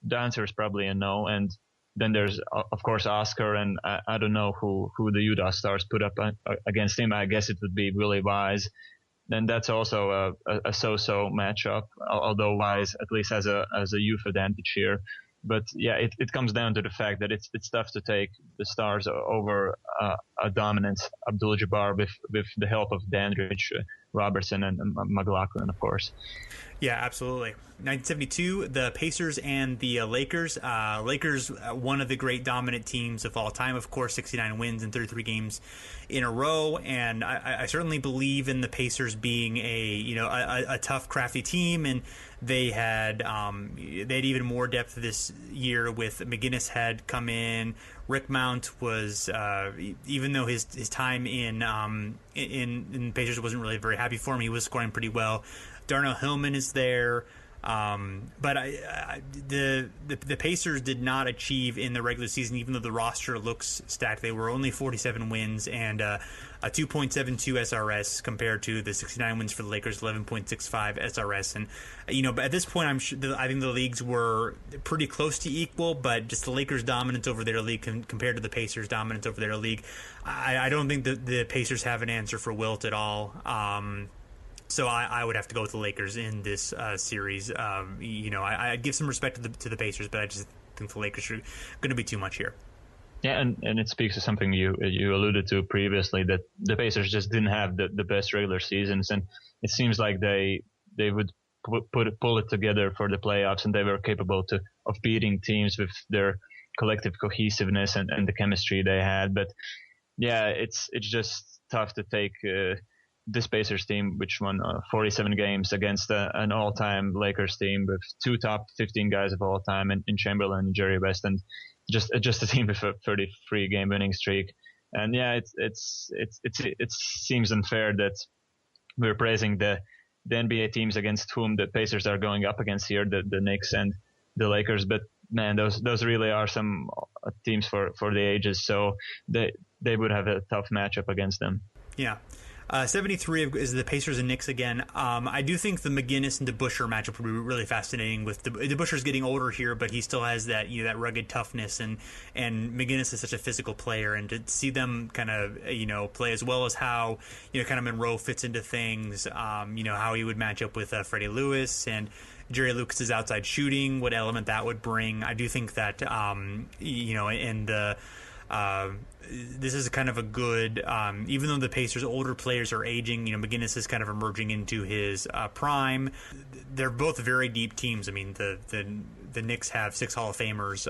the answer is probably a no. And then there's of course Oscar, and I don't know who the Utah Stars put up against him. I guess it would be Willie Wise. Then that's also a so-so matchup, although Wise at least has a youth advantage here. But yeah, it comes down to the fact that it's tough to take the Stars over a dominant Abdul-Jabbar with the help of Dandridge, Robertson, and McLaughlin, of course. Yeah, absolutely. 1972, the Pacers and the Lakers. Lakers, one of the great dominant teams of all time, of course, 69 wins in 33 games in a row. And I certainly believe in the Pacers being a tough, crafty team. And they had even more depth this year with McGinnis had come in. Rick Mount was, even though his time in Pacers wasn't really very happy for him, he was scoring pretty well. Darnell Hillman is there, but the Pacers did not achieve in the regular season, even though the roster looks stacked. They were only 47 wins and a 2.72 SRS compared to the 69 wins for the Lakers, 11.65 SRS. And but at this point, I think the leagues were pretty close to equal, but just the Lakers' dominance over their league compared to the Pacers' dominance over their league, I don't think the Pacers have an answer for Wilt at all. So I would have to go with the Lakers in this series. I give some respect to the Pacers, but I just think the Lakers are going to be too much here. Yeah, and it speaks to something you alluded to previously, that the Pacers just didn't have the best regular seasons, and it seems like they would pull it together for the playoffs, and they were capable of beating teams with their collective cohesiveness and the chemistry they had. But yeah, it's just tough to take this Pacers team, which won 47 games against an all-time Lakers team with two top 15 guys of all time in Chamberlain and Jerry West, and just a team with a 33-game winning streak. And yeah, it seems unfair that we're praising the NBA teams against whom the Pacers are going up against here, the Knicks and the Lakers. But man, those really are some teams for the ages. So they would have a tough matchup against them. Yeah. 73 is the Pacers and Knicks again. I do think the McGinnis and DeBusschere matchup would be really fascinating. With DeBusschere's getting older here, but he still has that that rugged toughness, and McGinnis is such a physical player, and to see them kind of play as well as how kind of Monroe fits into things. How he would match up with Freddie Lewis and Jerry Lucas's outside shooting, what element that would bring. I do think that in the this is kind of a good, even though the Pacers' older players are aging, McGinnis is kind of emerging into his prime. They're both very deep teams. I mean, the Knicks have 6 Hall of Famers,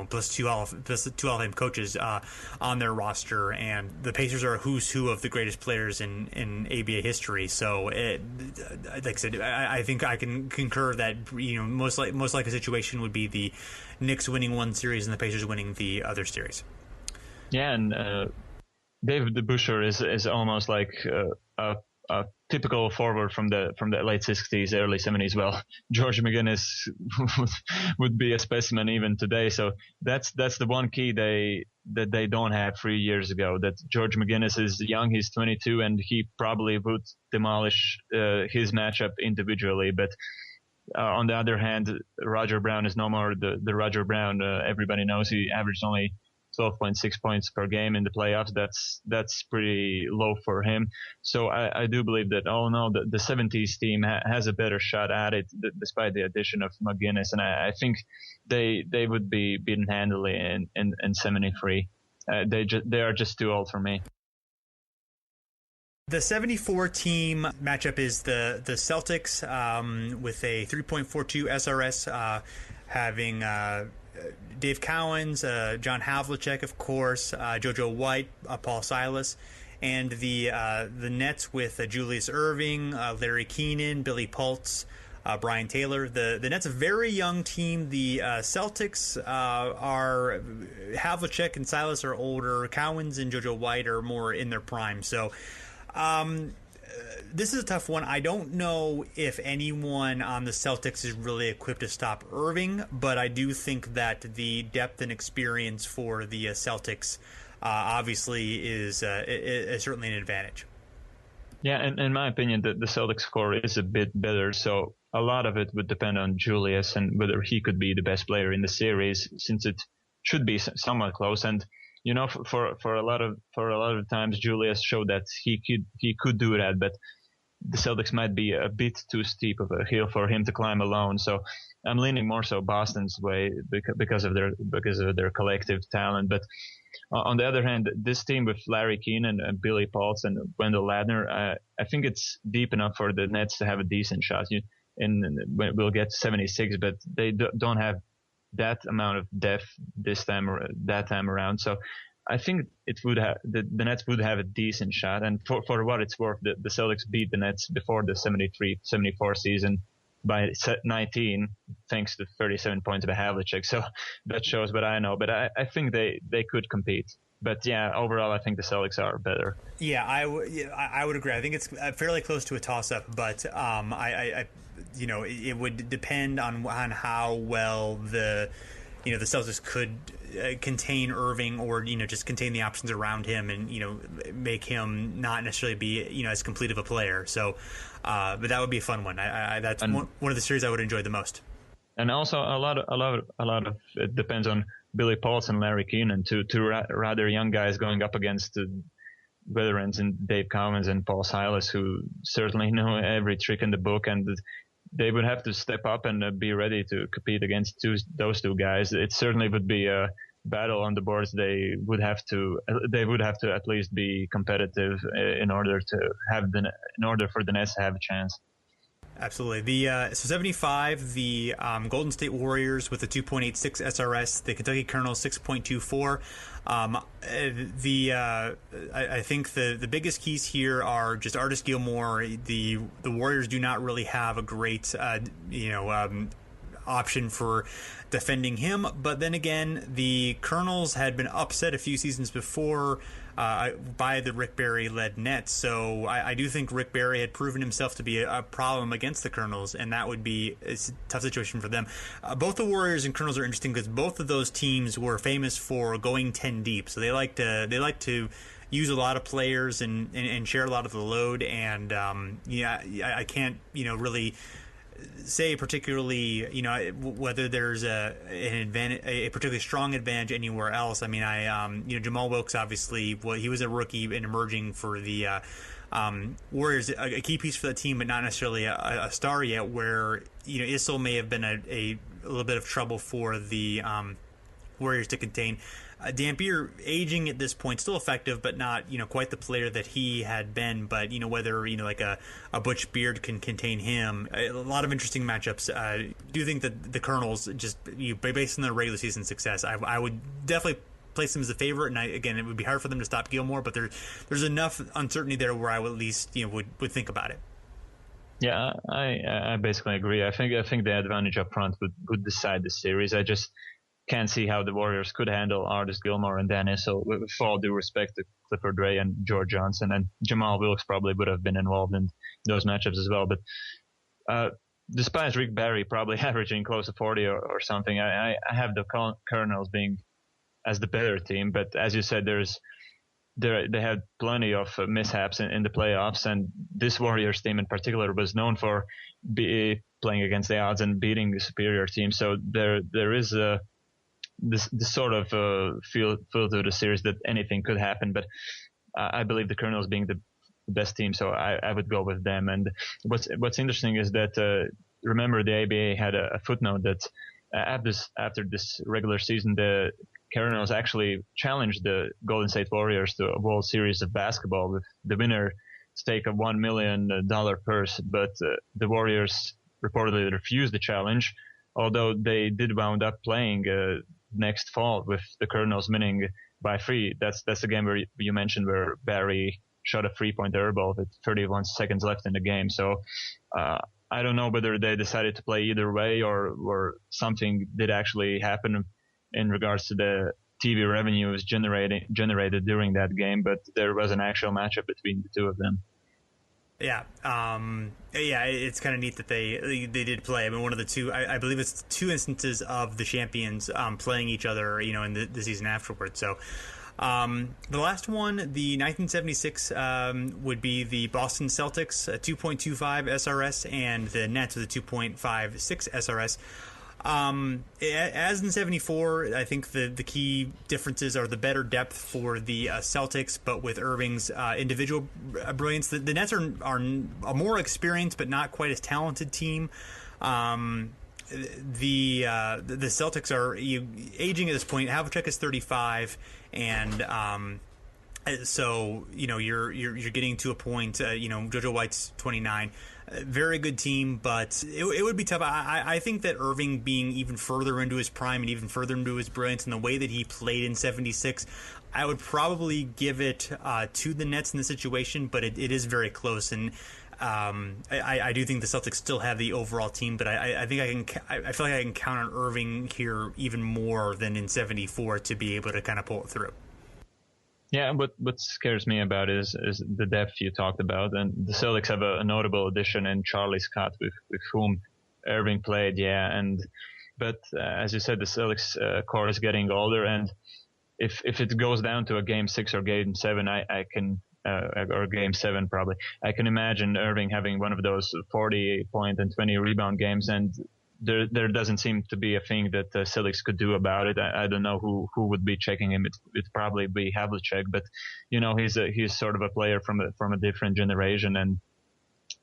plus two Hall of Fame coaches on their roster, and the Pacers are a who's who of the greatest players in ABA history. So, like I said, I think I can concur that most likely situation would be the Knicks winning one series and the Pacers winning the other series. Yeah, and David DeBusschere is almost like a typical forward from the late 60s, early 70s. Well, George McGinnis would be a specimen even today. So that's the one key that they don't have 3 years ago. That George McGinnis is young, he's 22, and he probably would demolish his matchup individually. But on the other hand, Roger Brown is no more the Roger Brown everybody knows. He averaged only 12.6 points per game in the playoffs. That's pretty low for him. So I do believe that, the 70s team has a better shot at it, despite the addition of McGinnis. And I think they would be beaten handily in 73. They are just too old for me. The 74 team matchup is the Celtics with a 3.42 SRS, having Dave Cowens, John Havlicek, of course, JoJo White, Paul Silas, and the Nets with Julius Erving, Larry Keenan, Billy Pultz, Brian Taylor. The Nets, a very young team. The Celtics are Havlicek and Silas are older. Cowens and JoJo White are more in their prime. So this is a tough one. I don't know if anyone on the Celtics is really equipped to stop Erving, but I do think that the depth and experience for the Celtics obviously is certainly an advantage. Yeah, and in my opinion, the Celtics core is a bit better, so a lot of it would depend on Julius and whether he could be the best player in the series, since it should be somewhat close. And for a lot of times, Julius showed that he could do that, but the Celtics might be a bit too steep of a hill for him to climb alone. So I'm leaning more so Boston's way because of their collective talent. But on the other hand, this team with Larry Keenan and Billy Pultz and Wendell Ladner, I think it's deep enough for the Nets to have a decent shot. We'll get to 76, but they don't have that amount of depth that time around. So I think the Nets would have a decent shot. And for what it's worth, the Celtics beat the Nets before the 73-74 season by 19, thanks to 37 points by Havlicek. So that shows what I know. But I think they could compete. But yeah, overall, I think the Celtics are better. Yeah, I would agree. I think it's fairly close to a toss-up, but it would depend on how well the Celtics could contain Erving, or just contain the options around him, and make him not necessarily be as complete of a player. So, but that would be a fun one. That's one of the series I would enjoy the most. And also a lot of it depends on Billy Pultz and Larry Keenan, two rather young guys going up against veterans and Dave Cowens and Paul Silas, who certainly know every trick in the book, and they would have to step up and be ready to compete against those two guys. It certainly would be a battle on the boards. They would have to at least be competitive in order for the Nets to have a chance. Absolutely. So 75, the Golden State Warriors with a 2.86 SRS, the Kentucky Colonels 6.24. I think the biggest keys here are just Artis Gilmore. The Warriors do not really have a great option for defending him, but then again, the Colonels had been upset a few seasons before by the Rick Barry-led Nets, so I do think Rick Barry had proven himself to be a problem against the Colonels, and that would be a tough situation for them. Both the Warriors and Colonels are interesting because both of those teams were famous for going 10 deep, so they like to use a lot of players and share a lot of the load, and I can't really say particularly whether there's a particularly strong advantage anywhere else. I mean, Jamal Wilkes, obviously, he was a rookie and emerging for the Warriors, a key piece for the team, but not necessarily a star yet, where Issel may have been a little bit of trouble for the Warriors to contain. Dampier, aging at this point, still effective, but not quite the player that he had been. But whether like a Butch Beard can contain him, a lot of interesting matchups. I do think that the Colonels, just based on their regular season success, I would definitely place them as a favorite. And again, it would be hard for them to stop Gilmore, but there's enough uncertainty there where I would at least would think about it. Yeah, I basically agree. I think the advantage up front would decide the series. I just can't see how the Warriors could handle Artis Gilmore and Dan Issel, with all due respect to Clifford Ray and George Johnson, and Jamal Wilkes probably would have been involved in those matchups as well. But despite Rick Barry probably averaging close to 40 or something, I have the Colonels being as the better team. But as you said, they had plenty of mishaps in the playoffs, and this Warriors team in particular was known for playing against the odds and beating the superior team. So there is this sort of feel to the series that anything could happen. But I believe the Colonels being the best team, so I would go with them. And what's interesting is that remember the ABA had a footnote that after this regular season, the Cardinals actually challenged the Golden State Warriors to a World Series of basketball with the winner stake a $1 million purse, but the Warriors reportedly refused the challenge, although they did wound up playing next fall with the Cardinals winning by 3. That's the game where you mentioned where Barry shot a 3-point air ball with 31 seconds left in the game. So I don't know whether they decided to play either way or something did actually happen in regards to the TV revenues generated during that game, but there was an actual matchup between the two of them. Yeah, it's kind of neat that they did play. I mean, one of the two, I believe it's 2 instances of the champions playing each other, in the season afterwards. So the last one, the 1976, would be the Boston Celtics, 2.25 SRS, and the Nets with a 2.56 SRS. As in 74, I think the key differences are the better depth for the Celtics, but with Erving's individual brilliance. The Nets are a more experienced but not quite as talented team. The Celtics are aging at this point. Havlicek is 35, and so you're getting to a point. JoJo White's 29. Very good team, but it would be tough. I think that Erving being even further into his prime and even further into his brilliance and the way that he played in 76, I would probably give it to the Nets in the situation, but it is very close. And I do think the Celtics still have the overall team, but I think I feel like I can count on Erving here even more than in 74 to be able to kind of pull it through. Yeah, what scares me about it is the depth you talked about, and the Celtics have a notable addition in Charlie Scott, with whom Erving played. Yeah, but as you said, the Celtics core is getting older, and if it goes down to a game 6 or game 7, I can or game 7 probably, I can imagine Erving having one of those 40-point and 20 rebound games, and there doesn't seem to be a thing that the Celtics could do about it. I don't know who would be checking him. It'd probably be Havlicek, but he's sort of a player from a different generation, and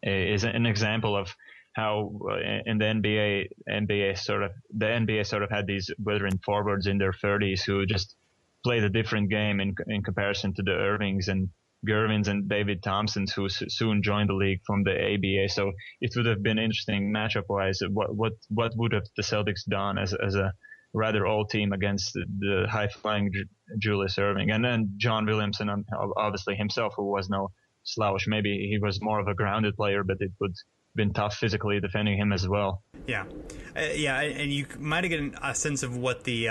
is an example of how in the NBA sort of had these veteran forwards in their 30s who just played a different game in comparison to the Ervings and Gervins and David Thompsons, who soon joined the league from the ABA. So it would have been interesting matchup-wise. What would have the Celtics done as a rather old team against the high-flying Julius Erving, and then John Williamson, obviously himself, who was no slouch. Maybe he was more of a grounded player, but it would have been tough physically defending him as well. Yeah, and you might have gotten a sense of what the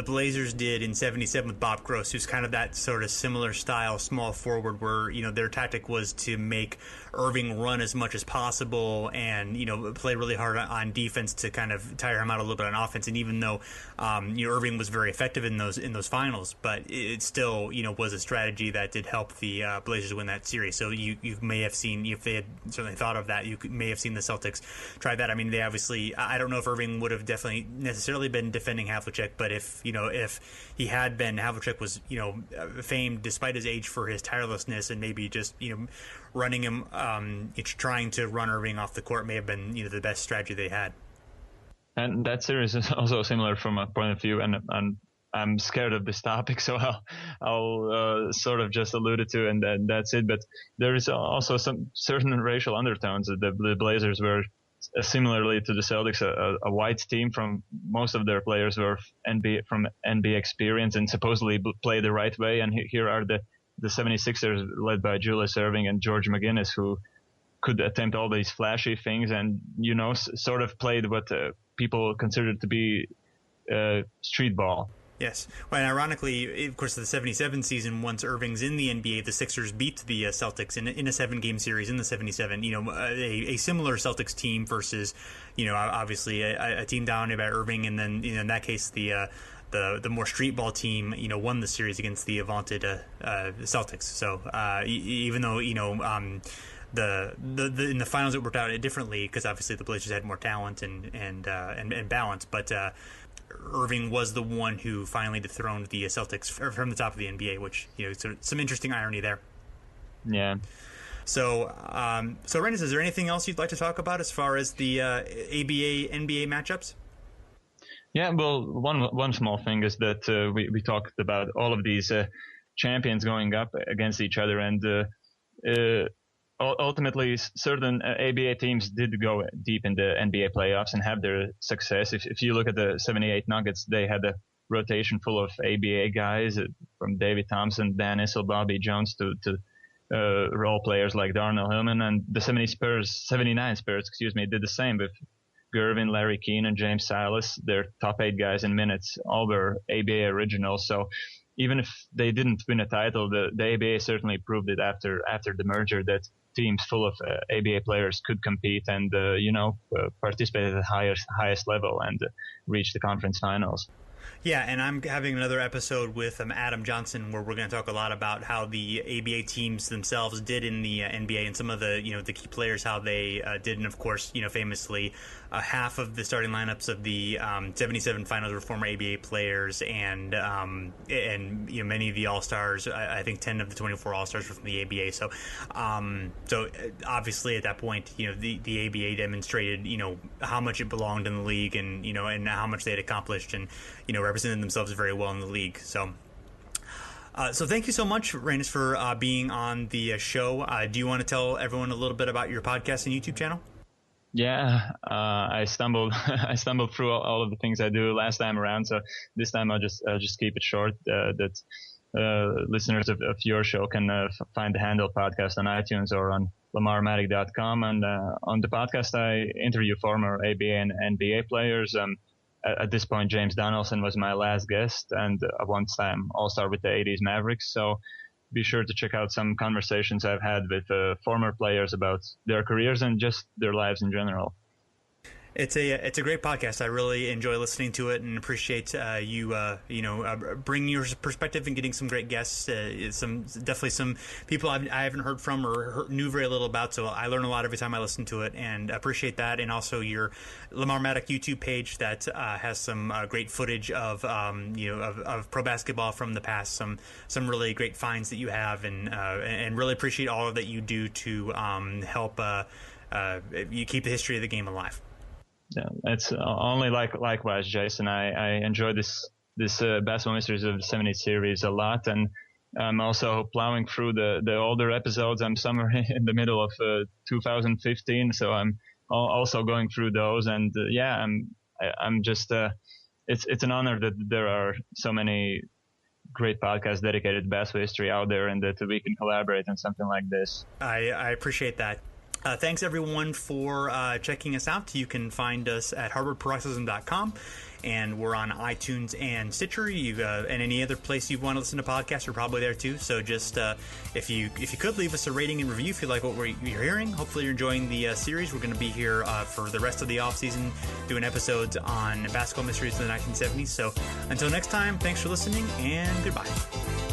Blazers did in 77 with Bob Gross, who's kind of that sort of similar style small forward, where their tactic was to make Erving run as much as possible and play really hard on defense to kind of tire him out a little bit on offense. And even though Erving was very effective in those finals, but it still was a strategy that did help the Blazers win that series. So you may have seen, if they had certainly thought of that, you may have seen the Celtics try that. I mean, they obviously, I don't know if Erving would have definitely necessarily been defending Havlicek, but if he had been, Havlicek was famed despite his age for his tirelessness, and maybe just running him, trying to run Erving off the court may have been the best strategy they had. And that series is also similar from a point of view, and I'm scared of this topic, so I'll sort of just allude it to, and that's it. But there is also some certain racial undertones. The Blazers were similarly to the Celtics, a white team. From most of their players were from NBA experience and supposedly play the right way. And here are the 76ers led by Julius Erving and George McGinnis, who could attempt all these flashy things and sort of played what people considered to be street ball. Yes. Well, and ironically, of course, the 77 season, once Erving's in the NBA, the Sixers beat the Celtics in a 7-game series in the 77. A similar Celtics team versus, obviously a team dominated by Erving, and then in that case the more street ball team, won the series against the vaunted Celtics. So even though in the finals it worked out differently because obviously the Blazers had more talent and balance, but Erving was the one who finally dethroned the Celtics from the top of the NBA, which, so some interesting irony there. Yeah. So, Reinis, is there anything else you'd like to talk about as far as the ABA NBA matchups? Yeah, well, one small thing is that we talked about all of these champions going up against each other, and ultimately certain ABA teams did go deep in the NBA playoffs and have their success. If you look at the 78 Nuggets, they had a rotation full of ABA guys, from David Thompson, Dan Issel, Bobby Jones to role players like Darnell Hillman, and the 79 Spurs, did the same with Gervin, Larry Keane, and James Silas. Their top 8 guys in minutes all were ABA originals. So even if they didn't win a title, the ABA certainly proved it after the merger that teams full of ABA players could compete and participate at the highest level and reach the conference finals. Yeah, and I'm having another episode with Adam Johnson where we're going to talk a lot about how the ABA teams themselves did in the NBA and some of the the key players, how they did, and of course famously half of the starting lineups of the 77 finals were former ABA players, and many of the All-Stars, I think 10 of the 24 All-Stars were from the ABA. So obviously at that point the ABA demonstrated how much it belonged in the league, and and how much they had accomplished, and represented themselves very well in the league. So thank you so much, Reinis, for being on the show. Do you want to tell everyone a little bit about your podcast and YouTube channel? Yeah, I stumbled through all of the things I do last time around, so this time I'll just keep it short. That listeners of your show can find the Handle podcast on iTunes or on lamarmatic.com, and on the podcast I interview former ABA and NBA players. At this point, James Donaldson was my last guest, and a one-time All-Star with the 80s Mavericks. So be sure to check out some conversations I've had with former players about their careers and just their lives in general. It's a great podcast. I really enjoy listening to it and appreciate you bringing your perspective and getting some great guests. Definitely some people I haven't heard from or knew very little about. So I learn a lot every time I listen to it, and appreciate that. And also your Lamarmatic YouTube page that has some great footage of of pro basketball from the past. Some really great finds that you have, and really appreciate all that you do to help you keep the history of the game alive. Yeah, it's only likewise, Jason. I enjoy this Basketball Mysteries of the 70s series a lot, and I'm also plowing through the older episodes. I'm somewhere in the middle of 2015, so I'm also going through those. And I'm just it's an honor that there are so many great podcasts dedicated to basketball history out there, and that we can collaborate on something like this. I appreciate that. Thanks, everyone, for checking us out. You can find us at harvardparoxysm.com, and we're on iTunes and Stitcher. And any other place you want to listen to podcasts, we're probably there, too. So just if you could, leave us a rating and review if you like what you're hearing. Hopefully you're enjoying the series. We're going to be here for the rest of the offseason doing episodes on basketball mysteries in the 1970s. So until next time, thanks for listening, and goodbye.